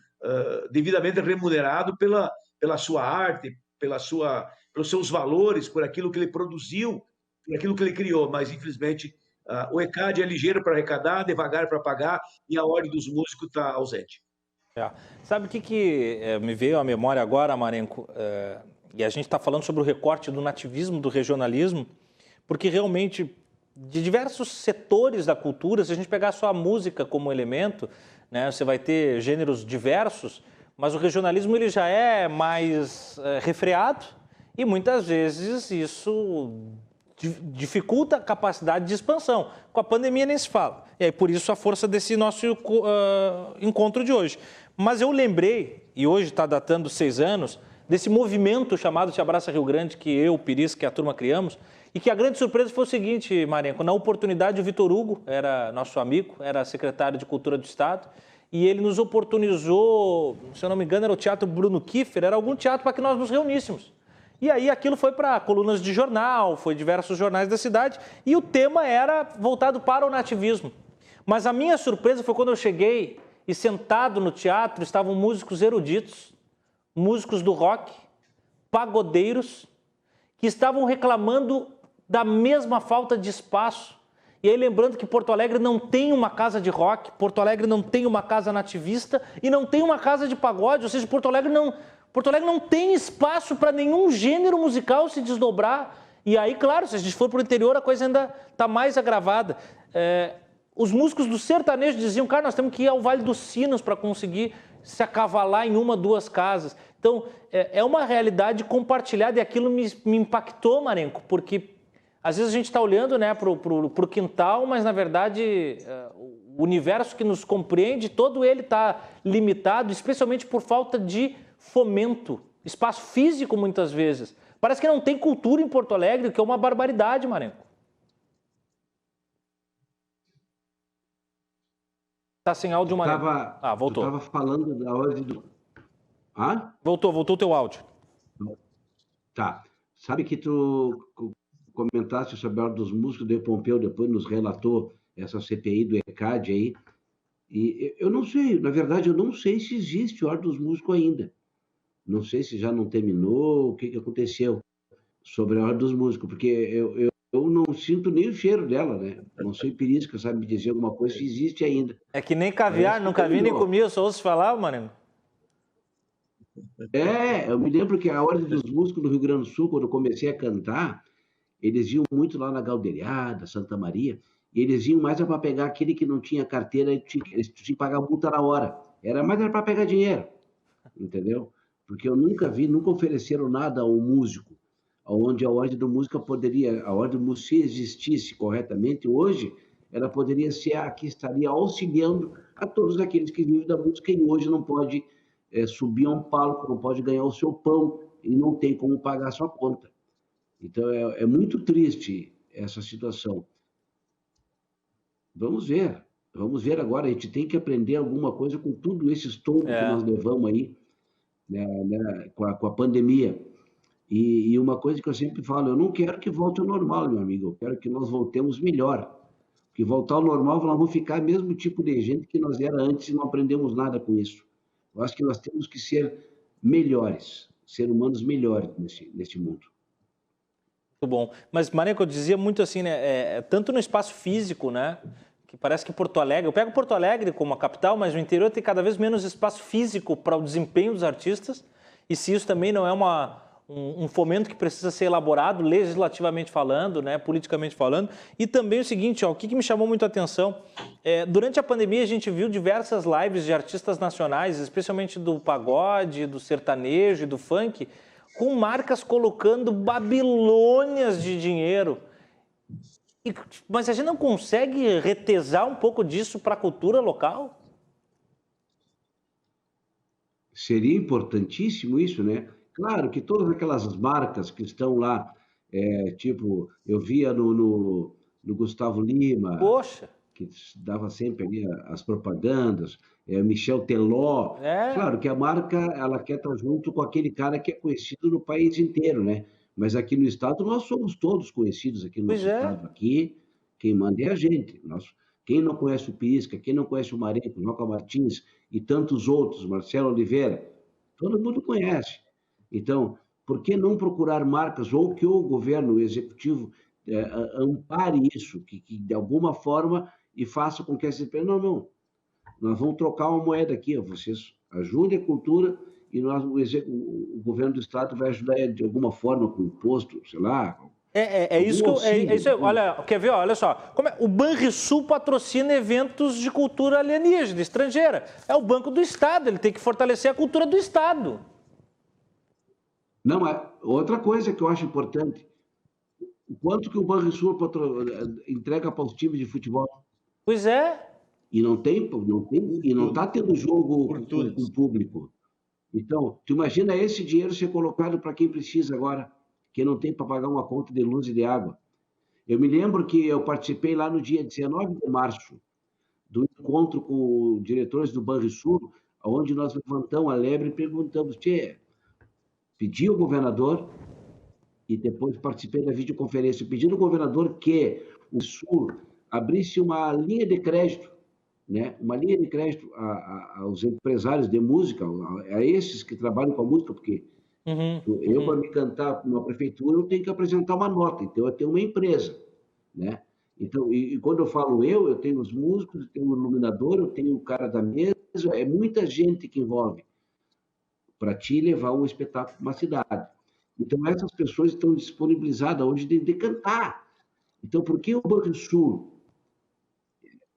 devidamente remunerados pela sua arte, pelos seus valores, por aquilo que ele produziu, por aquilo que ele criou. Mas, infelizmente, o ECAD é ligeiro para arrecadar, devagar para pagar, e a ordem dos músicos está ausente. Sabe o que me veio à memória agora, Marenco? E a gente está falando sobre o recorte do nativismo, do regionalismo, porque realmente, de diversos setores da cultura, se a gente pegar só a música como elemento, né, você vai ter gêneros diversos, mas o regionalismo ele já é mais refreado e muitas vezes isso dificulta a capacidade de expansão. Com a pandemia nem se fala. E aí por isso a força desse nosso encontro de hoje. Mas eu lembrei, e hoje está datando 6 anos, desse movimento chamado Te Abraça Rio Grande, que eu, Piris, que a turma criamos, e que a grande surpresa foi o seguinte, Marenco, na oportunidade o Vitor Hugo, era nosso amigo, era secretário de Cultura do Estado, e ele nos oportunizou, se eu não me engano, era o Teatro Bruno Kiefer, era algum teatro para que nós nos reuníssemos. E aí aquilo foi para colunas de jornal, foi diversos jornais da cidade, e o tema era voltado para o nativismo. Mas a minha surpresa foi quando eu cheguei e sentado no teatro estavam músicos eruditos, músicos do rock, pagodeiros, que estavam reclamando da mesma falta de espaço. E aí lembrando que Porto Alegre não tem uma casa de rock, Porto Alegre não tem uma casa nativista e não tem uma casa de pagode, ou seja, Porto Alegre não tem espaço para nenhum gênero musical se desdobrar. E aí, claro, se a gente for para o interior, a coisa ainda está mais agravada. Os músicos do sertanejo diziam, cara, nós temos que ir ao Vale dos Sinos para conseguir se acavalar em 1, 2 casas. Então, é uma realidade compartilhada e aquilo me impactou, Marenco, porque às vezes a gente está olhando, né, para o quintal, mas na verdade o universo que nos compreende, todo ele está limitado, especialmente por falta de fomento, espaço físico muitas vezes. Parece que não tem cultura em Porto Alegre, o que é uma barbaridade, Marenco. Está sem áudio, Marenco. Voltou. Eu estava falando da ordem do... Voltou o teu áudio. Tá. Sabe que tu comentaste sobre a ordem dos músicos, o Pompeu depois nos relatou essa CPI do ECAD aí, e eu não sei, na verdade, eu não sei se existe a ordem dos músicos ainda. Não sei se já não terminou, o que aconteceu sobre a ordem dos músicos, porque eu não sinto nem o cheiro dela, né? Não sou empirística, sabe me dizer alguma coisa se existe ainda. É que nem caviar, nunca vi nem comi, eu só ouço falar, Marenco. Eu me lembro que a Ordem dos Músicos do Rio Grande do Sul, quando eu comecei a cantar, eles iam muito lá na Galdeirada, Santa Maria, e eles iam mais para pegar aquele que não tinha carteira, eles tinham que pagar multa na hora. Era mais para pegar dinheiro, entendeu? Porque eu nunca ofereceram nada ao músico, onde a Ordem do Música poderia, a Ordem do Músico, se existisse corretamente hoje, ela poderia ser a que estaria auxiliando a todos aqueles que vivem da música e hoje não pode subir a um palco, não pode ganhar o seu pão e não tem como pagar a sua conta. Então, é muito triste essa situação. Vamos ver agora. A gente tem que aprender alguma coisa com tudo esse estouro que nós levamos aí, né, com a pandemia. E uma coisa que eu sempre falo, eu não quero que volte ao normal, meu amigo, eu quero que nós voltemos melhor. Porque voltar ao normal, nós vamos ficar mesmo tipo de gente que nós era antes e não aprendemos nada com isso. Eu acho que nós temos que ser melhores, ser humanos melhores nesse mundo. Muito bom. Mas, Marenco, eu dizia muito assim, né? Tanto no espaço físico, né? Que parece que Porto Alegre... Eu pego Porto Alegre como a capital, mas o interior tem cada vez menos espaço físico para o desempenho dos artistas. E se isso também não é um fomento que precisa ser elaborado legislativamente falando, né, politicamente falando. E também o seguinte, ó, o que me chamou muito a atenção, durante a pandemia a gente viu diversas lives de artistas nacionais, especialmente do pagode, do sertanejo e do funk, com marcas colocando babilônias de dinheiro. Mas a gente não consegue retesar um pouco disso para a cultura local? Seria importantíssimo isso, né? Claro que todas aquelas marcas que estão lá, tipo, eu via no Gustavo Lima, Poxa! que dava sempre ali as propagandas, Michel Teló. Claro que a marca, ela quer estar junto com aquele cara que é conhecido no país inteiro, né? Mas aqui no estado, nós somos todos conhecidos aqui no nosso estado. Aqui, quem manda é a gente. Quem não conhece o Pisca, quem não conhece o Marenco, o Joca Martins e tantos outros, Marcelo Oliveira, todo mundo conhece. Então, por que não procurar marcas ou que o governo, o executivo, ampare isso, que de alguma forma e faça com que essa empresa... Não, nós vamos trocar uma moeda aqui, ó, vocês ajudem a cultura e o governo do estado vai ajudar de alguma forma com imposto, sei lá. Isso que olha, quer ver? Olha só, o Banrisul patrocina eventos de cultura alienígena, estrangeira. É o Banco do Estado, ele tem que fortalecer a cultura do Estado. Não, outra coisa que eu acho importante, o quanto que o Banrisul entrega para os times de futebol. Pois é. E não está tendo jogo com o público. Então, tu imagina esse dinheiro ser colocado para quem precisa agora, que não tem para pagar uma conta de luz e de água. Eu me lembro que eu participei lá no dia 19 de março do encontro com os diretores do Banrisul, onde nós levantamos a lebre e perguntamos, pedi ao governador, e depois participei da videoconferência, pedindo ao governador que o Sul abrisse uma linha de crédito, né? Uma linha de crédito aos empresários de música, a esses que trabalham com a música, porque eu, para me cantar numa prefeitura, eu tenho que apresentar uma nota, então eu tenho uma empresa, né? Então, e quando eu falo eu tenho os músicos, eu tenho o iluminador, eu tenho o cara da mesa, é muita gente que envolve para te levar um espetáculo para uma cidade. Então, essas pessoas estão disponibilizadas hoje de cantar. Então, por que o Banrisul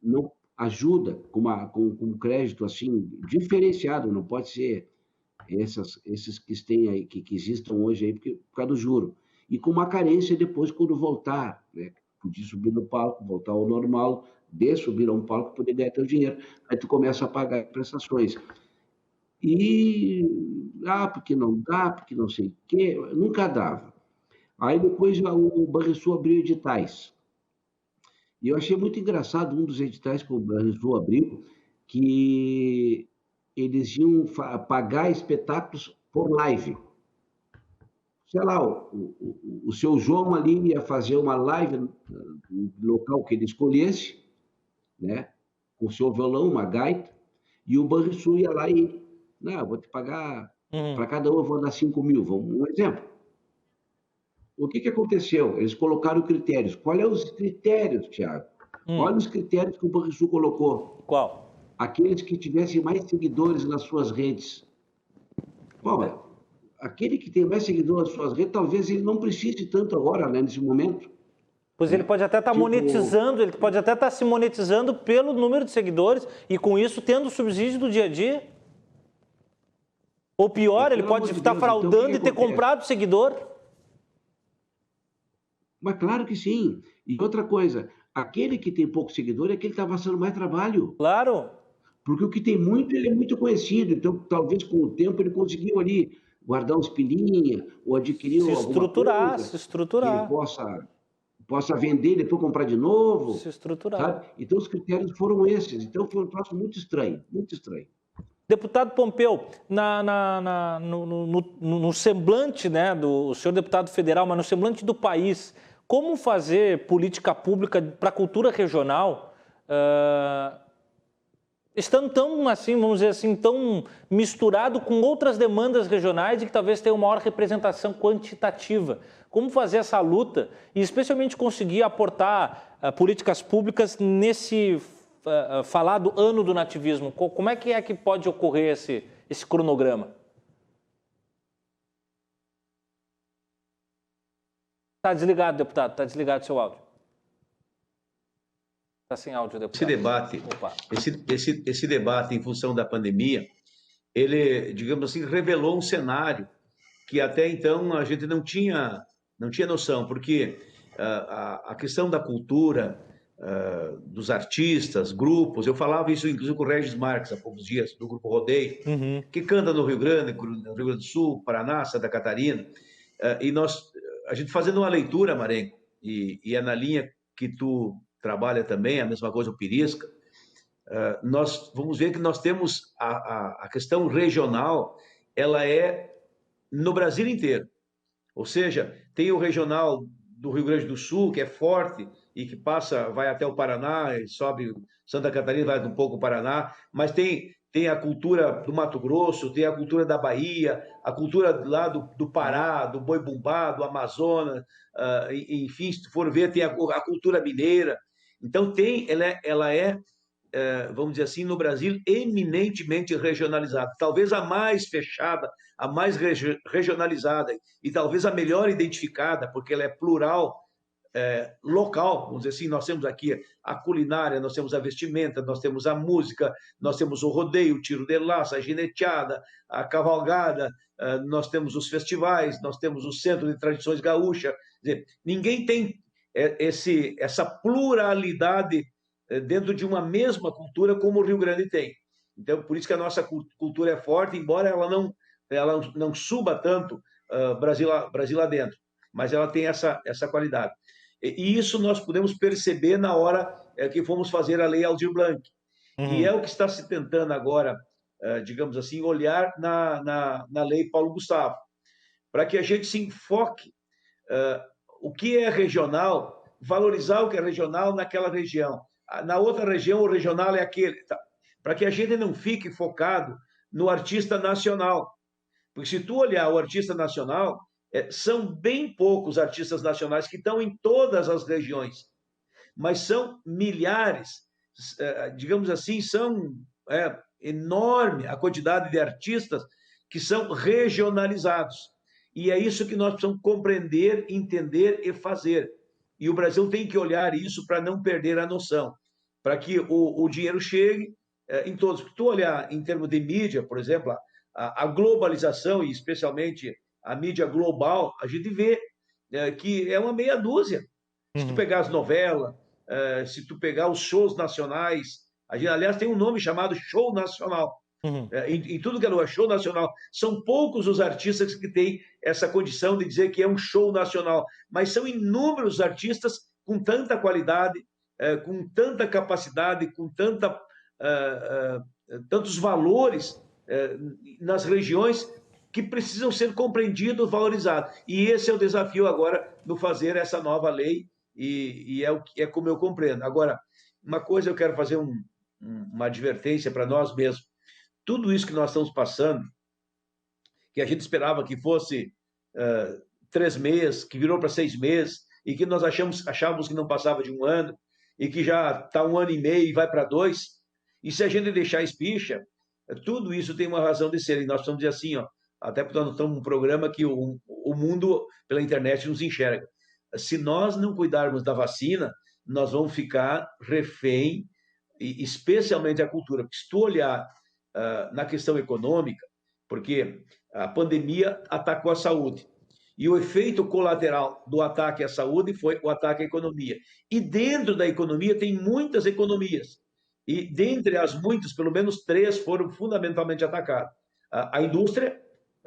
não ajuda com crédito assim diferenciado? Não pode ser esses que têm aí, que existam hoje aí por causa do juro. E com uma carência depois, quando voltar, né? Podia subir no palco, voltar ao normal, subir a um palco, poder ganhar teu dinheiro. Aí tu começa a pagar prestações. E, porque não dá, porque não sei o quê, nunca dava. Aí depois o Banrisul abriu editais. E eu achei muito engraçado um dos editais que o Banrisul abriu, que eles iam pagar espetáculos por live. Sei lá, o seu João ali ia fazer uma live no local que ele escolhesse, né? Com o seu violão, uma gaita, e o Banrisul ia lá e eu vou te pagar, para cada um eu vou dar 5 mil, um exemplo. O que aconteceu? Eles colocaram critérios. Quais são os critérios, Thiago? Olha os critérios que o Banrisul colocou. Qual? Aqueles que tivessem mais seguidores nas suas redes. Bom, aquele que tem mais seguidores nas suas redes, talvez ele não precise tanto agora, né, nesse momento. Pois ele pode até estar monetizando, ele pode até estar se monetizando pelo número de seguidores e com isso tendo o subsídio do dia a dia. Ou pior, ele pode estar fraudando e ter comprado seguidor. Mas claro que sim. E outra coisa, aquele que tem pouco seguidor é aquele que está passando mais trabalho. Claro. Porque o que tem muito, ele é muito conhecido. Então, talvez com o tempo ele conseguiu ali guardar uns pilinha ou adquirir alguma coisa. Se estruturar. Que ele possa vender e depois comprar de novo. Se estruturar. Sabe? Então, os critérios foram esses. Então, foi um troço muito estranho, muito estranho. Deputado Pompeu, no semblante, né, do senhor deputado federal, mas no semblante do país, como fazer política pública para a cultura regional, estando tão, assim, vamos dizer assim, tão misturado com outras demandas regionais e que talvez tenham maior representação quantitativa? Como fazer essa luta e especialmente conseguir aportar políticas públicas nesse falado ano do nativismo? Como é que pode ocorrer esse cronograma? Está desligado, deputado. Está desligado o seu áudio. Está sem áudio, deputado. Esse debate em função da pandemia, ele, digamos assim, revelou um cenário que até então a gente não tinha noção, porque a questão da cultura, dos artistas, grupos, eu falava isso inclusive com o Regis Marques há poucos dias, do Grupo Rodeio, que canta no Rio Grande do Sul, Paraná, Santa Catarina, e a gente fazendo uma leitura, Marenco, e é na linha que tu trabalha também, a mesma coisa o Pirisca, nós vamos ver que nós temos a questão regional, ela é no Brasil inteiro, ou seja, tem o regional do Rio Grande do Sul, que é forte e que vai até o Paraná, e sobe Santa Catarina, vai um pouco o Paraná, mas tem a cultura do Mato Grosso, tem a cultura da Bahia, a cultura lá do Pará, do Boi-Bumbá, do Amazonas, enfim, se tu for ver, tem a cultura mineira. Então, ela é, vamos dizer assim, no Brasil, eminentemente regionalizada. Talvez a mais fechada, a mais regionalizada e talvez a melhor identificada, porque ela é plural, local, vamos dizer assim. Nós temos aqui a culinária, nós temos a vestimenta, nós temos a música, nós temos o rodeio, o tiro de laço, a gineteada, a cavalgada, nós temos os festivais, nós temos o Centro de Tradições Gaúcha. Quer dizer, ninguém tem essa pluralidade dentro de uma mesma cultura como o Rio Grande tem. Então, por isso que a nossa cultura é forte, embora ela não suba tanto Brasil adentro, mas ela tem essa qualidade. E isso nós podemos perceber na hora que fomos fazer a Lei Aldir Blanc. E é o que está se tentando agora, digamos assim, olhar na Lei Paulo Gustavo, para que a gente se enfoque o que é regional, valorizar o que é regional naquela região. Na outra região, o regional é aquele. Tá? Para que a gente não fique focado no artista nacional. Porque se tu olhar o artista nacional, são bem poucos artistas nacionais que estão em todas as regiões, mas são milhares, digamos assim, são enorme a quantidade de artistas que são regionalizados. E é isso que nós precisamos compreender, entender e fazer. E o Brasil tem que olhar isso para não perder a noção, para que o dinheiro chegue em todos. Se tu olhar em termos de mídia, por exemplo, a globalização, e especialmente a mídia global, a gente vê que é uma meia dúzia. Se tu pegar as novelas, se tu pegar os shows nacionais, aliás, tem um nome chamado show nacional. Em tudo que é show nacional. São poucos os artistas que têm essa condição de dizer que é um show nacional, mas são inúmeros artistas com tanta qualidade, com tanta capacidade, com tantos valores nas regiões que precisam ser compreendidos, valorizados. E esse é o desafio agora no fazer essa nova lei, e é como eu compreendo. Agora, uma coisa eu quero fazer uma advertência para nós mesmos. Tudo isso que nós estamos passando, que a gente esperava que fosse 3 meses, que virou para 6 meses, e que nós achávamos que não passava de 1 ano, e que já está 1 ano e meio e vai para 2, e se a gente deixar espicha, tudo isso tem uma razão de ser, e nós precisamos dizer assim, até porque nós estamos num programa que o mundo, pela internet, nos enxerga. Se nós não cuidarmos da vacina, nós vamos ficar refém, e especialmente a cultura. Porque se tu olhar na questão econômica, porque a pandemia atacou a saúde, e o efeito colateral do ataque à saúde foi o ataque à economia. E dentro da economia tem muitas economias. E dentre as muitas, pelo menos 3 foram fundamentalmente atacadas. A indústria,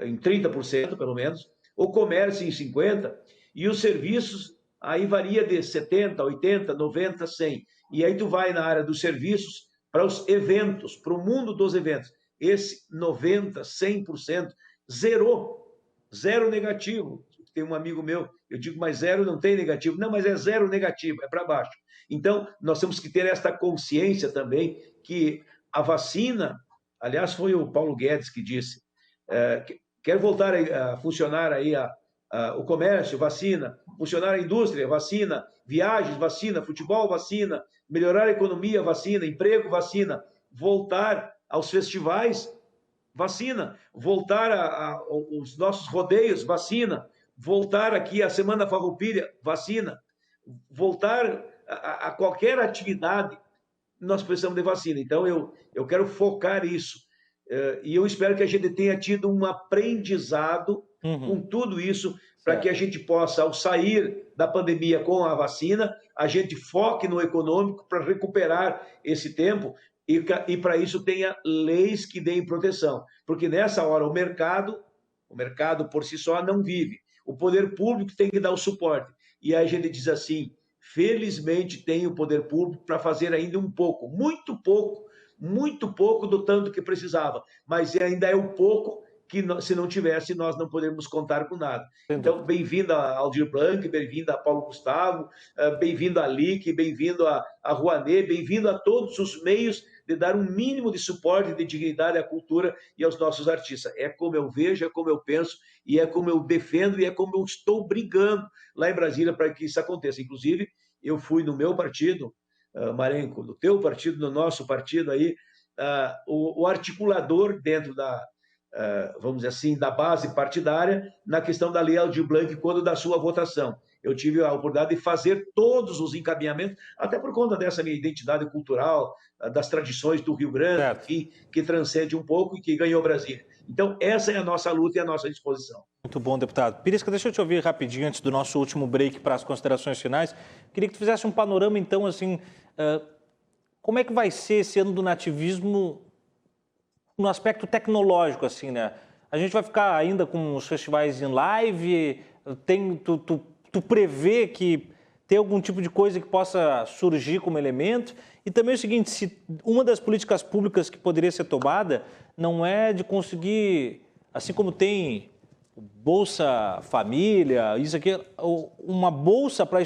em 30%, pelo menos, o comércio em 50%, e os serviços, aí varia de 70%, 80%, 90%, 100%. E aí tu vai na área dos serviços para os eventos, para o mundo dos eventos. Esse 90%, 100% zero negativo. Tem um amigo meu, eu digo, mas zero não tem negativo. Não, mas é zero negativo, é para baixo. Então, nós temos que ter esta consciência também que a vacina, aliás, foi o Paulo Guedes que disse, quer voltar a funcionar aí o comércio, vacina, funcionar a indústria, vacina, viagens, vacina, futebol, vacina, melhorar a economia, vacina, emprego, vacina, voltar aos festivais, vacina, voltar aos nossos rodeios, vacina, voltar aqui à Semana Farroupilha, vacina, voltar a qualquer atividade, nós precisamos de vacina. Então, eu quero focar isso. E eu espero que a gente tenha tido um aprendizado com tudo isso, para que a gente possa, ao sair da pandemia com a vacina, a gente foque no econômico para recuperar esse tempo e para isso tenha leis que deem proteção. Porque nessa hora o mercado por si só não vive. O poder público tem que dar o suporte. E aí a gente diz assim, felizmente tem o poder público para fazer ainda um pouco, muito pouco do tanto que precisava, mas ainda é o pouco que, se não tivesse, nós não podemos contar com nada. Então, bem-vindo a Aldir Blanc, bem-vindo a Paulo Gustavo, bem-vindo a Lic, bem-vindo a Rouanet, bem-vindo a todos os meios de dar um mínimo de suporte e de dignidade à cultura e aos nossos artistas. É como eu vejo, é como eu penso, e é como eu defendo, e é como eu estou brigando lá em Brasília para que isso aconteça. Inclusive, eu fui no meu partido, Marenco, no teu partido, no nosso partido aí, o articulador dentro vamos dizer assim, da base partidária, na questão da Lei Aldir Blanc, quando da sua votação. Eu tive a oportunidade de fazer todos os encaminhamentos, até por conta dessa minha identidade cultural, das tradições do Rio Grande, que transcende um pouco e que ganhou Brasília. Então, essa é a nossa luta e a nossa disposição. Muito bom, deputado. Pirisca, deixa eu te ouvir rapidinho, antes do nosso último break para as considerações finais. Queria que tu fizesse um panorama, então, assim, como é que vai ser esse ano do nativismo no aspecto tecnológico, assim, né? A gente vai ficar ainda com os festivais em live? Tu prevê que tem algum tipo de coisa que possa surgir como elemento? E também é o seguinte, se uma das políticas públicas que poderia ser tomada não é de conseguir, assim como tem Bolsa Família, isso aqui, uma bolsa para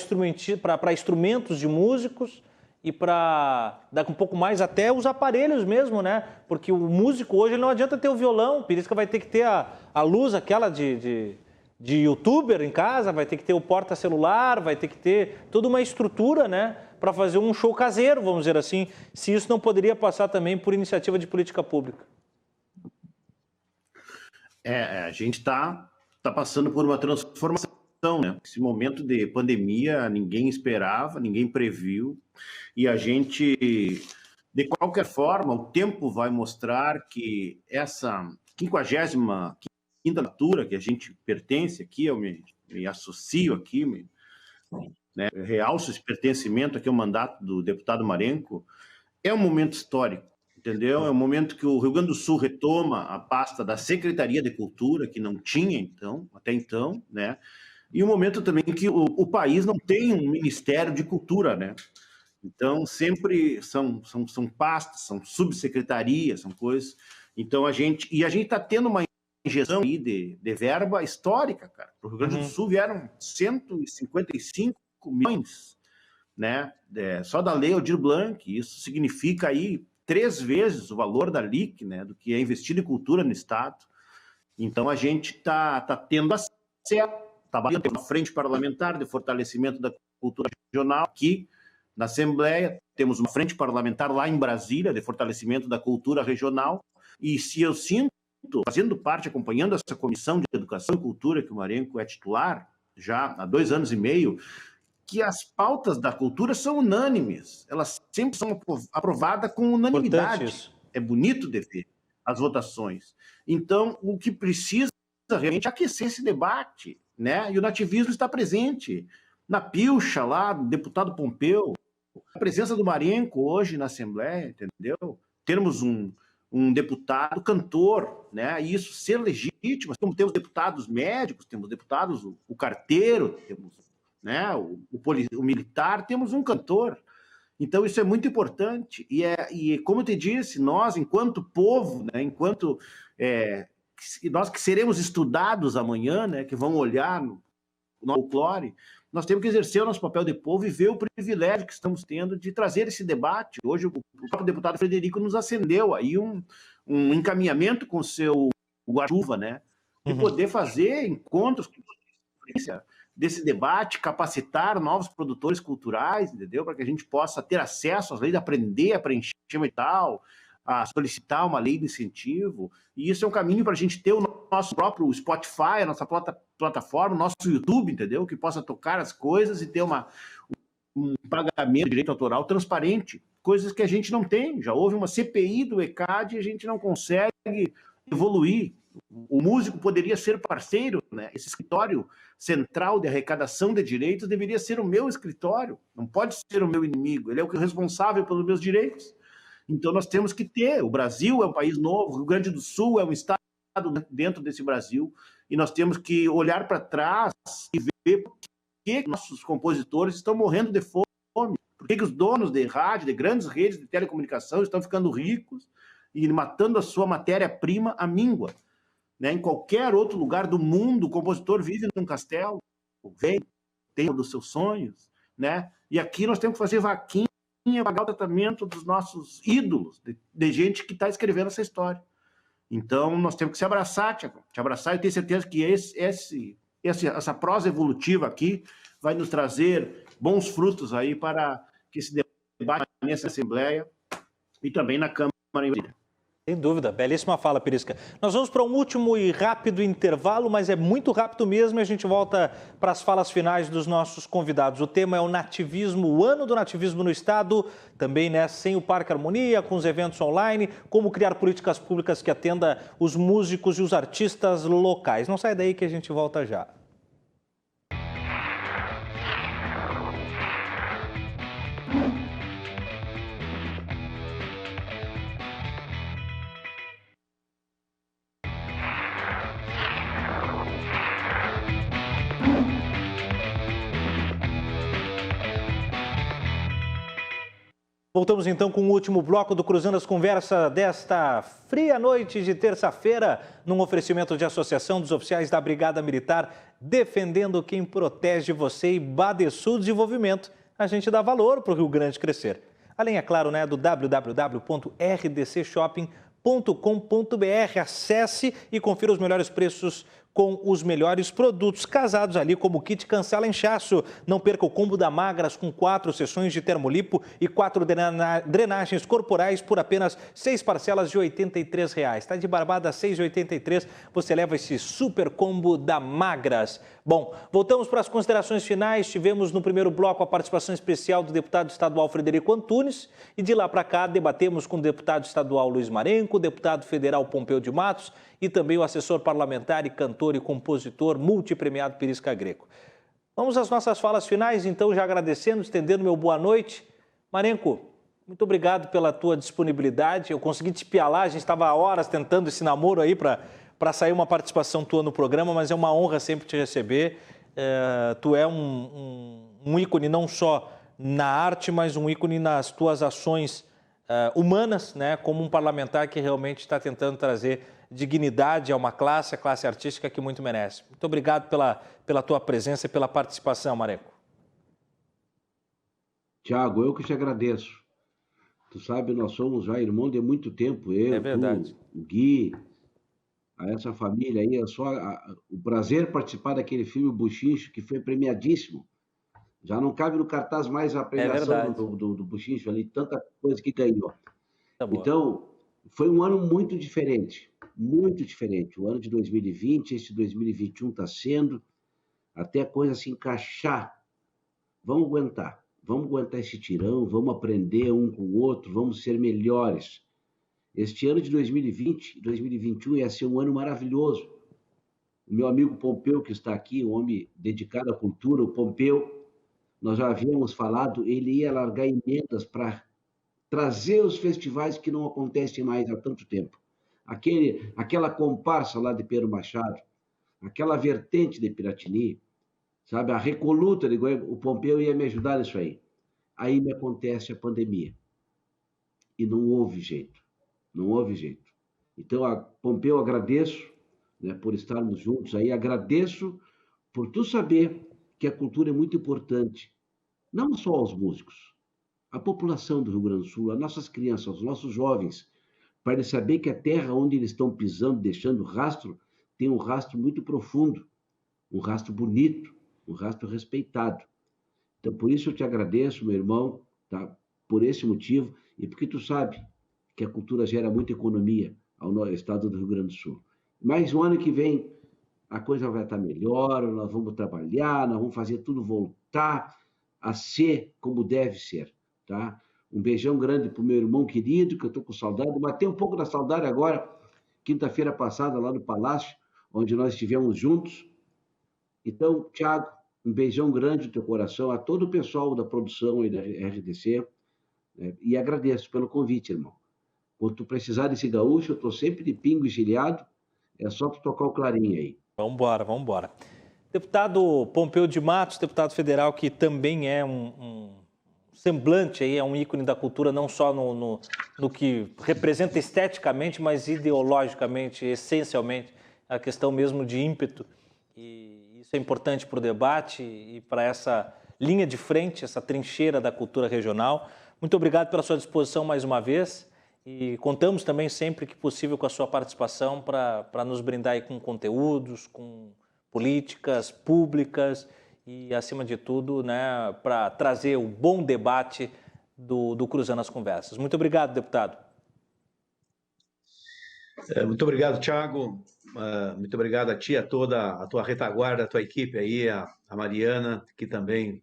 instrumentos de músicos e para dar um pouco mais até os aparelhos mesmo, né? Porque o músico hoje não adianta ter o violão, por isso que vai ter que ter a luz aquela de youtuber em casa, vai ter que ter o porta-celular, vai ter que ter toda uma estrutura, né? Para fazer um show caseiro, vamos dizer assim, se isso não poderia passar também por iniciativa de política pública. A gente está passando por uma transformação, né? Esse momento de pandemia ninguém esperava, ninguém previu, e a gente, de qualquer forma, o tempo vai mostrar que essa 55ª legislatura que a gente pertence aqui, eu me associo aqui, né, realço esse pertencimento aqui ao mandato do deputado Marenco, é um momento histórico, entendeu? É um momento que o Rio Grande do Sul retoma a pasta da Secretaria de Cultura, que não tinha até então, né? E um momento também que o país não tem um Ministério de Cultura, né? Então, sempre são pastas, são subsecretarias, são coisas. Então, a gente está tendo uma injeção aí de verba histórica, cara. Para o Rio Grande do Sul vieram 155 milhões, né? Só da Lei Aldir Blanc. Isso significa aí 3 vezes o valor da LIC, né? Do que é investido em cultura no Estado. Então, a gente está tendo acesso, trabalhando na frente parlamentar de fortalecimento da cultura regional aqui na Assembleia, temos uma frente parlamentar lá em Brasília de fortalecimento da cultura regional, e se eu sinto fazendo parte, acompanhando essa comissão de Educação e Cultura, que o Marenco é titular, já há 2 anos e meio, que as pautas da cultura são unânimes, elas sempre são aprovadas com unanimidade. É bonito de ver as votações. Então, o que precisa realmente é aquecer esse debate, né? E o nativismo está presente. Na pilcha lá, do deputado Pompeu, a presença do Marenco hoje na Assembleia, entendeu? Termos um deputado cantor, né? E isso ser legítimo. Como temos deputados médicos, temos deputados, o carteiro, temos, né? O militar, temos um cantor. Então isso é muito importante. E como eu te disse, nós, enquanto povo, né? Enquanto nós que seremos estudados amanhã, né? Que vão olhar no folclore, nós temos que exercer o nosso papel de povo e ver o privilégio que estamos tendo de trazer esse debate. Hoje o próprio deputado Frederico nos acendeu aí um encaminhamento com o seu guarda-chuva, né? De poder fazer encontros desse debate, capacitar novos produtores culturais, entendeu? Para que a gente possa ter acesso às leis, aprender a preencher e tal, a solicitar uma lei de incentivo. E isso é um caminho para a gente ter o nosso próprio Spotify, a nossa plataforma, o nosso YouTube, entendeu? Que possa tocar as coisas e ter um pagamento de direito autoral transparente, coisas que a gente não tem. Já houve uma CPI do ECAD e a gente não consegue evoluir. O músico poderia ser parceiro, né? Esse escritório central de arrecadação de direitos deveria ser o meu escritório, não pode ser o meu inimigo, ele é o responsável pelos meus direitos. Então nós temos que ter, o Brasil é um país novo, o Rio Grande do Sul é um estado dentro desse Brasil, e nós temos que olhar para trás e ver por que nossos compositores estão morrendo de fome, por que os donos de rádio, de grandes redes de telecomunicação estão ficando ricos e matando a sua matéria-prima à míngua. Né? Em qualquer outro lugar do mundo, o compositor vive num castelo, tem um dos seus sonhos, né? E aqui nós temos que fazer vaquinha, pagar o tratamento dos nossos ídolos, de gente que está escrevendo essa história. Então, nós temos que se abraçar, Tiago, te abraçar e ter certeza que essa prosa evolutiva aqui vai nos trazer bons frutos aí para que esse debate nessa Assembleia e também na Câmara em Brasília. Sem dúvida, belíssima fala, Pirisca. Nós vamos para um último e rápido intervalo, mas é muito rápido mesmo e a gente volta para as falas finais dos nossos convidados. O tema é o nativismo, o ano do nativismo no Estado, também sem o Parque Harmonia, com os eventos online, como criar políticas públicas que atenda os músicos e os artistas locais. Não sai daí que a gente volta já. Voltamos então com o último bloco do Cruzando as Conversas desta fria noite de terça-feira, num oferecimento de Associação dos Oficiais da Brigada Militar, defendendo quem protege você e Badesul Desenvolvimento. A gente dá valor para o Rio Grande crescer. Além, é claro, do www.rdcshopping.com.br. Acesse e confira os melhores preços com os melhores produtos casados ali, como o kit cancela inchaço. Não perca o combo da Magras com 4 sessões de termolipo e 4 drenagens corporais por apenas 6 parcelas de R$ 83. Está de barbada, R$ 6,83. Você leva esse super combo da Magras. Bom, voltamos para as considerações finais. Tivemos no primeiro bloco a participação especial do deputado estadual Frederico Antunes e de lá para cá debatemos com o deputado estadual Luiz Marenco, o deputado federal Pompeu de Matos e também o assessor parlamentar e cantor e compositor multipremiado Pirisca Greco. Vamos às nossas falas finais, então, já agradecendo, estendendo meu boa noite. Marenco, muito obrigado pela tua disponibilidade. Eu consegui te pialar, a gente estava há horas tentando esse namoro aí para sair uma participação tua no programa, mas é uma honra sempre te receber. Tu é um ícone não só na arte, mas um ícone nas tuas ações humanas, né? Como um parlamentar que realmente está tentando trazer dignidade a uma classe, a classe artística que muito merece. Muito obrigado pela tua presença e pela participação, Marenco. Tiago, eu que te agradeço. Tu sabe, nós somos já irmãos de muito tempo. Eu, verdade. Tu, o Gui, a essa família aí. É só o prazer participar daquele filme Buchincho, que foi premiadíssimo. Já não cabe no cartaz mais a premiação do Buchincho ali, tanta coisa que ganhou. Tá bom. Então, foi um ano muito diferente. muito diferente. O ano de 2020, esse 2021 está sendo, até a coisa se encaixar. Vamos aguentar esse tirão, vamos aprender um com o outro, vamos ser melhores. Este ano de 2020 e 2021 ia ser um ano maravilhoso. O meu amigo Pompeu, que está aqui, um homem dedicado à cultura, o Pompeu, nós já havíamos falado, ele ia largar emendas para trazer os festivais que não acontecem mais há tanto tempo. Aquela comparsa lá de Pedro Machado, aquela vertente de Piratini, sabe, a recoluta, o Pompeu ia me ajudar nisso aí. Aí me acontece a pandemia. E não houve jeito. Então, Pompeu, agradeço, né, por estarmos juntos aí, agradeço por tu saber que a cultura é muito importante, não só aos músicos, a população do Rio Grande do Sul, as nossas crianças, os nossos jovens, para eles saber que a terra onde eles estão pisando, deixando rastro, tem um rastro muito profundo, um rastro bonito, um rastro respeitado. Então, por isso eu te agradeço, meu irmão, tá? Por esse motivo, e porque tu sabe que a cultura gera muita economia ao estado do Rio Grande do Sul. Mas o ano que vem a coisa vai estar melhor, nós vamos trabalhar, nós vamos fazer tudo voltar a ser como deve ser, tá? Um beijão grande para o meu irmão querido, que eu estou com saudade, matei um pouco da saudade agora, quinta-feira passada, lá no Palácio, onde nós estivemos juntos. Então, Thiago, um beijão grande no teu coração, a todo o pessoal da produção e da RDC, né? E agradeço pelo convite, irmão. Quando tu precisar desse gaúcho, eu estou sempre de pingo e gilhado, é só tu tocar o clarinho aí. Vamos embora. Deputado Pompeu de Matos, deputado federal, que também é um semblante, aí, é um ícone da cultura, não só no que representa esteticamente, mas ideologicamente, essencialmente, a questão mesmo de ímpeto. E isso é importante para o debate e para essa linha de frente, essa trincheira da cultura regional. Muito obrigado pela sua disposição mais uma vez. E contamos também sempre que possível com a sua participação para nos brindar aí com conteúdos, com políticas públicas e, acima de tudo, né, para trazer o bom debate do Cruzando as Conversas. Muito obrigado, deputado. Muito obrigado, Thiago. Muito obrigado a ti, a toda a tua retaguarda, a tua equipe aí, a Mariana, que também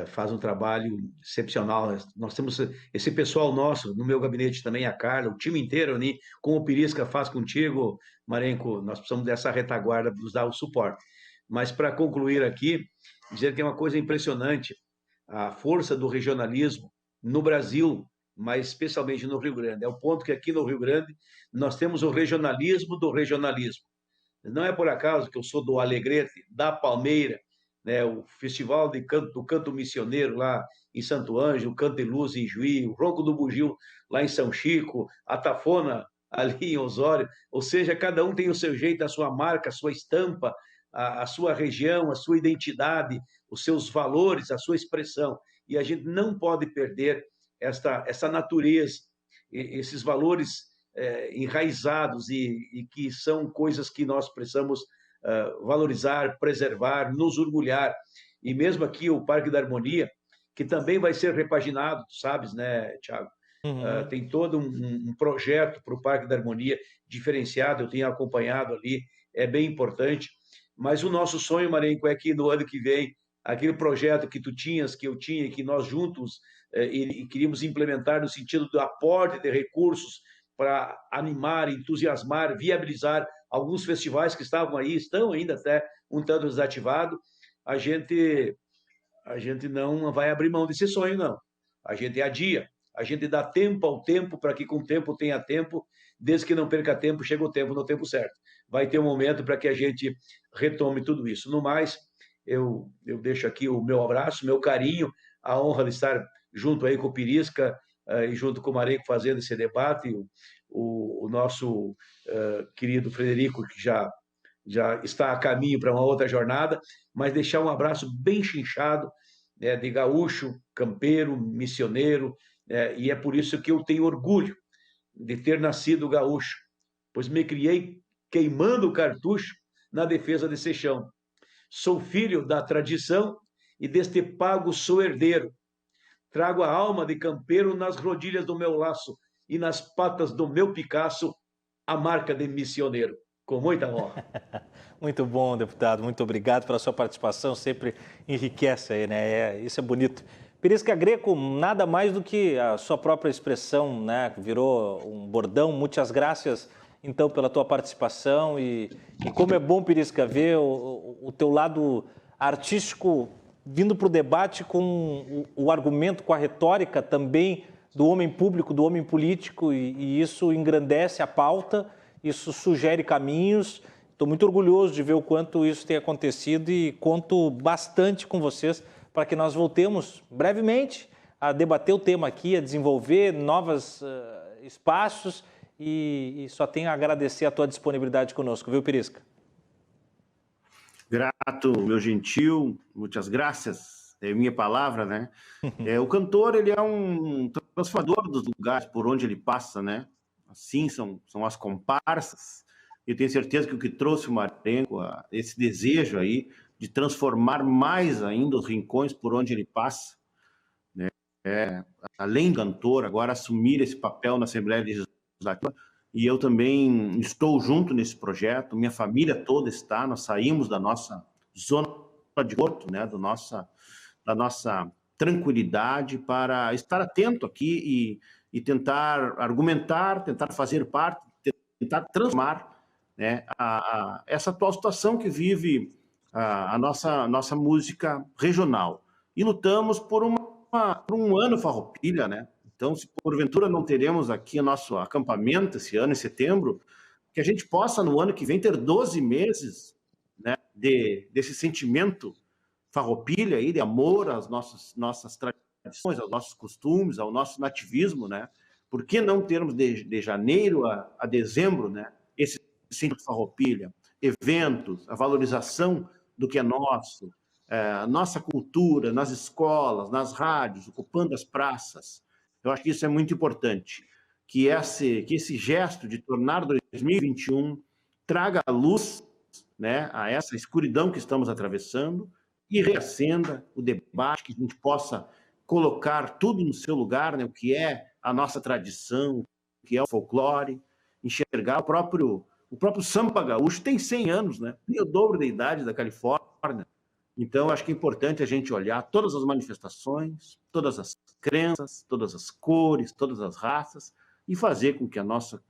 faz um trabalho excepcional. Nós temos esse pessoal nosso, no meu gabinete também, a Carla, o time inteiro ali, como o Pirisca faz contigo, Marenco, nós precisamos dessa retaguarda para nos dar o suporte. Mas, para concluir aqui, dizer que é uma coisa impressionante, a força do regionalismo no Brasil, mas especialmente no Rio Grande. É o ponto que aqui no Rio Grande nós temos o regionalismo do regionalismo. Não é por acaso que eu sou do Alegrete, da Palmeira, né, o Festival do Canto Missioneiro lá em Santo Ângelo, o Canto de Luz em Juí, o Ronco do Bugio lá em São Chico, a Tafona ali em Osório, ou seja, cada um tem o seu jeito, a sua marca, a sua estampa, a sua região, a sua identidade, os seus valores, a sua expressão, e a gente não pode perder essa natureza, esses valores enraizados e que são coisas que nós precisamos valorizar, preservar, nos orgulhar. E mesmo aqui o Parque da Harmonia, que também vai ser repaginado, tu sabes, né, Thiago? Uhum. Tem todo um projeto para o Parque da Harmonia diferenciado, eu tenho acompanhado ali, é bem importante. Mas o nosso sonho, Marenco, é que no ano que vem, aquele projeto que tu tinhas, que eu tinha, que nós juntos e queríamos implementar no sentido do aporte de recursos para animar, entusiasmar, viabilizar alguns festivais que estavam aí, estão ainda até um tanto desativados, a gente não vai abrir mão desse sonho, não. A gente adia, a gente dá tempo ao tempo para que com o tempo tenha tempo, desde que não perca tempo, chega o tempo no tempo certo. Vai ter um momento para que a gente retome tudo isso. No mais, eu deixo aqui o meu abraço, meu carinho, a honra de estar junto aí com o Pirisca e junto com o Marenco fazendo esse debate, o nosso querido Frederico, que já está a caminho para uma outra jornada, mas deixar um abraço bem chinchado, né, de gaúcho, campeiro, missioneiro, e é por isso que eu tenho orgulho de ter nascido gaúcho, pois me criei queimando o cartucho na defesa desse chão. Sou filho da tradição e deste pago sou herdeiro. Trago a alma de campeiro nas rodilhas do meu laço e nas patas do meu Picasso a marca de missioneiro, com muita honra. Muito bom, deputado. Muito obrigado pela sua participação. Sempre enriquece aí, né? Isso é bonito. Pirisca Greco, nada mais do que a sua própria expressão, né? Virou um bordão. Muitas graças, então, pela tua participação. E como é bom, Pirisca, ver o teu lado artístico vindo para o debate com o argumento, com a retórica também do homem público, do homem político. E isso engrandece a pauta, isso sugere caminhos. Estou muito orgulhoso de ver o quanto isso tem acontecido e conto bastante com vocês para que nós voltemos brevemente a debater o tema aqui, a desenvolver novos espaços e só tenho a agradecer a tua disponibilidade conosco, viu, Pirisca? Grato, meu gentil, muitas graças, é minha palavra, né? O cantor, ele é um transformador dos lugares por onde ele passa, né? Assim são as comparsas. Eu tenho certeza que o que trouxe o Marenco, esse desejo aí de transformar mais ainda os rincões por onde ele passa, né? Além do cantor, agora assumir esse papel na Assembleia Legislativa, e eu também estou junto nesse projeto, minha família toda está, nós saímos da nossa zona de conforto, né? Da nossa tranquilidade para estar atento aqui e tentar argumentar, tentar fazer parte, tentar transformar, né, essa atual situação que vive a nossa música regional. E lutamos por um ano Farroupilha, né? Então, se porventura não teremos aqui o nosso acampamento esse ano, em setembro, que a gente possa, no ano que vem, ter 12 meses, né, desse sentimento Farroupilha, aí, de amor às nossas tradições, aos nossos costumes, ao nosso nativismo, né? Por que não termos de janeiro a dezembro, né, esse Centro Farroupilha, eventos, a valorização do que é nosso, nossa cultura, nas escolas, nas rádios, ocupando as praças. Eu acho que isso é muito importante, que esse gesto de tornar 2021 traga luz, né, a essa escuridão que estamos atravessando e reacenda o debate, que a gente possa colocar tudo no seu lugar, né, o que é a nossa tradição, o que é o folclore, enxergar o próprio samba gaúcho tem 100 anos, né? Tem o dobro da idade da Califórnia. Então, acho que é importante a gente olhar todas as manifestações, todas as crenças, todas as cores, todas as raças e fazer com que a nossa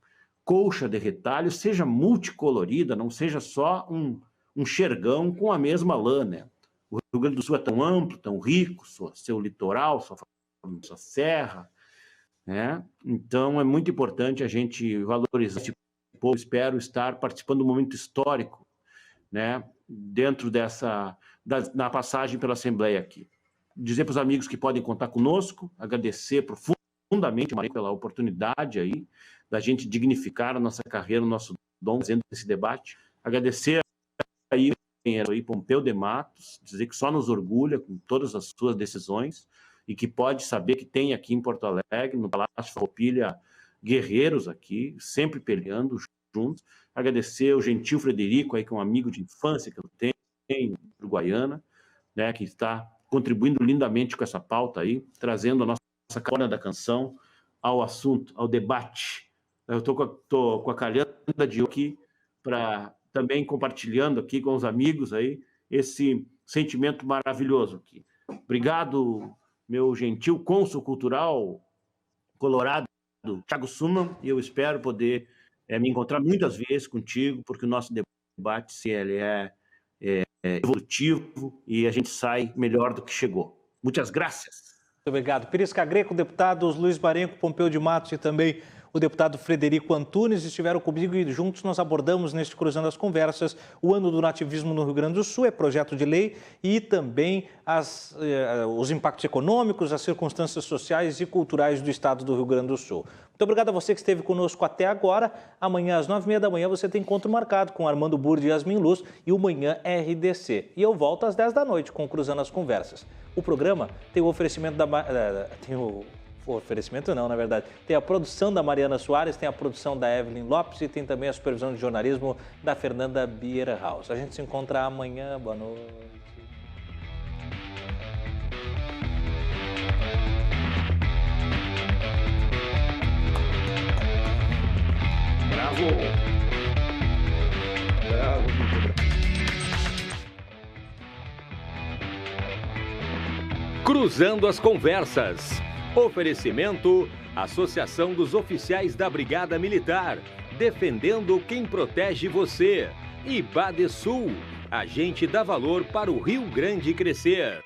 colcha de retalho seja multicolorida, não seja só um xergão com a mesma lã, né? O Rio Grande do Sul é tão amplo, tão rico, seu litoral, sua serra, né? Então, é muito importante a gente valorizar esse povo. Espero estar participando do momento histórico, né, dentro na passagem pela Assembleia aqui. Dizer para os amigos que podem contar conosco, agradecer profundamente, Maria, pela oportunidade aí da gente dignificar a nossa carreira, o nosso dom, fazendo esse debate. Agradecer aí Pompeu de Matos, dizer que só nos orgulha com todas as suas decisões e que pode saber que tem aqui em Porto Alegre, no Palácio Farroupilha, guerreiros aqui, sempre peleando juntos. Agradecer o gentil Frederico, aí, que é um amigo de infância que eu tenho, uruguaiana, né, que está contribuindo lindamente com essa pauta aí, trazendo a nossa corna da canção ao assunto, ao debate. Eu estou com a calhanda de aqui, para também compartilhando aqui com os amigos aí, esse sentimento maravilhoso aqui. Obrigado, meu gentil cônsul cultural colorado, Thiago Suman, e eu espero poder me encontrar muitas vezes contigo, porque o nosso debate, se ele é evolutivo e a gente sai melhor do que chegou. Muitas graças. Muito obrigado. Pirisca Greco, deputados Luiz Marenco, Pompeu de Matos e também o deputado Frederico Antunes estiveram comigo e juntos nós abordamos neste Cruzando as Conversas o Ano do Nativismo no Rio Grande do Sul, projeto de lei, e também os impactos econômicos, as circunstâncias sociais e culturais do estado do Rio Grande do Sul. Muito obrigado a você que esteve conosco até agora. Amanhã às 9h30 da manhã você tem encontro marcado com Armando Burdi e Yasmin Luz e o Manhã RDC. E eu volto às 10 da noite com Cruzando as Conversas. O programa tem o oferecimento tem a produção da Mariana Soares, tem a produção da Evelyn Lopes e tem também a supervisão de jornalismo da Fernanda Bierhaus. A gente se encontra amanhã. Boa noite. Bravo. Bravo! Bravo, muito bravo. Cruzando as Conversas. Oferecimento: Associação dos Oficiais da Brigada Militar, defendendo quem protege você. E Badesul, a gente dá valor para o Rio Grande crescer.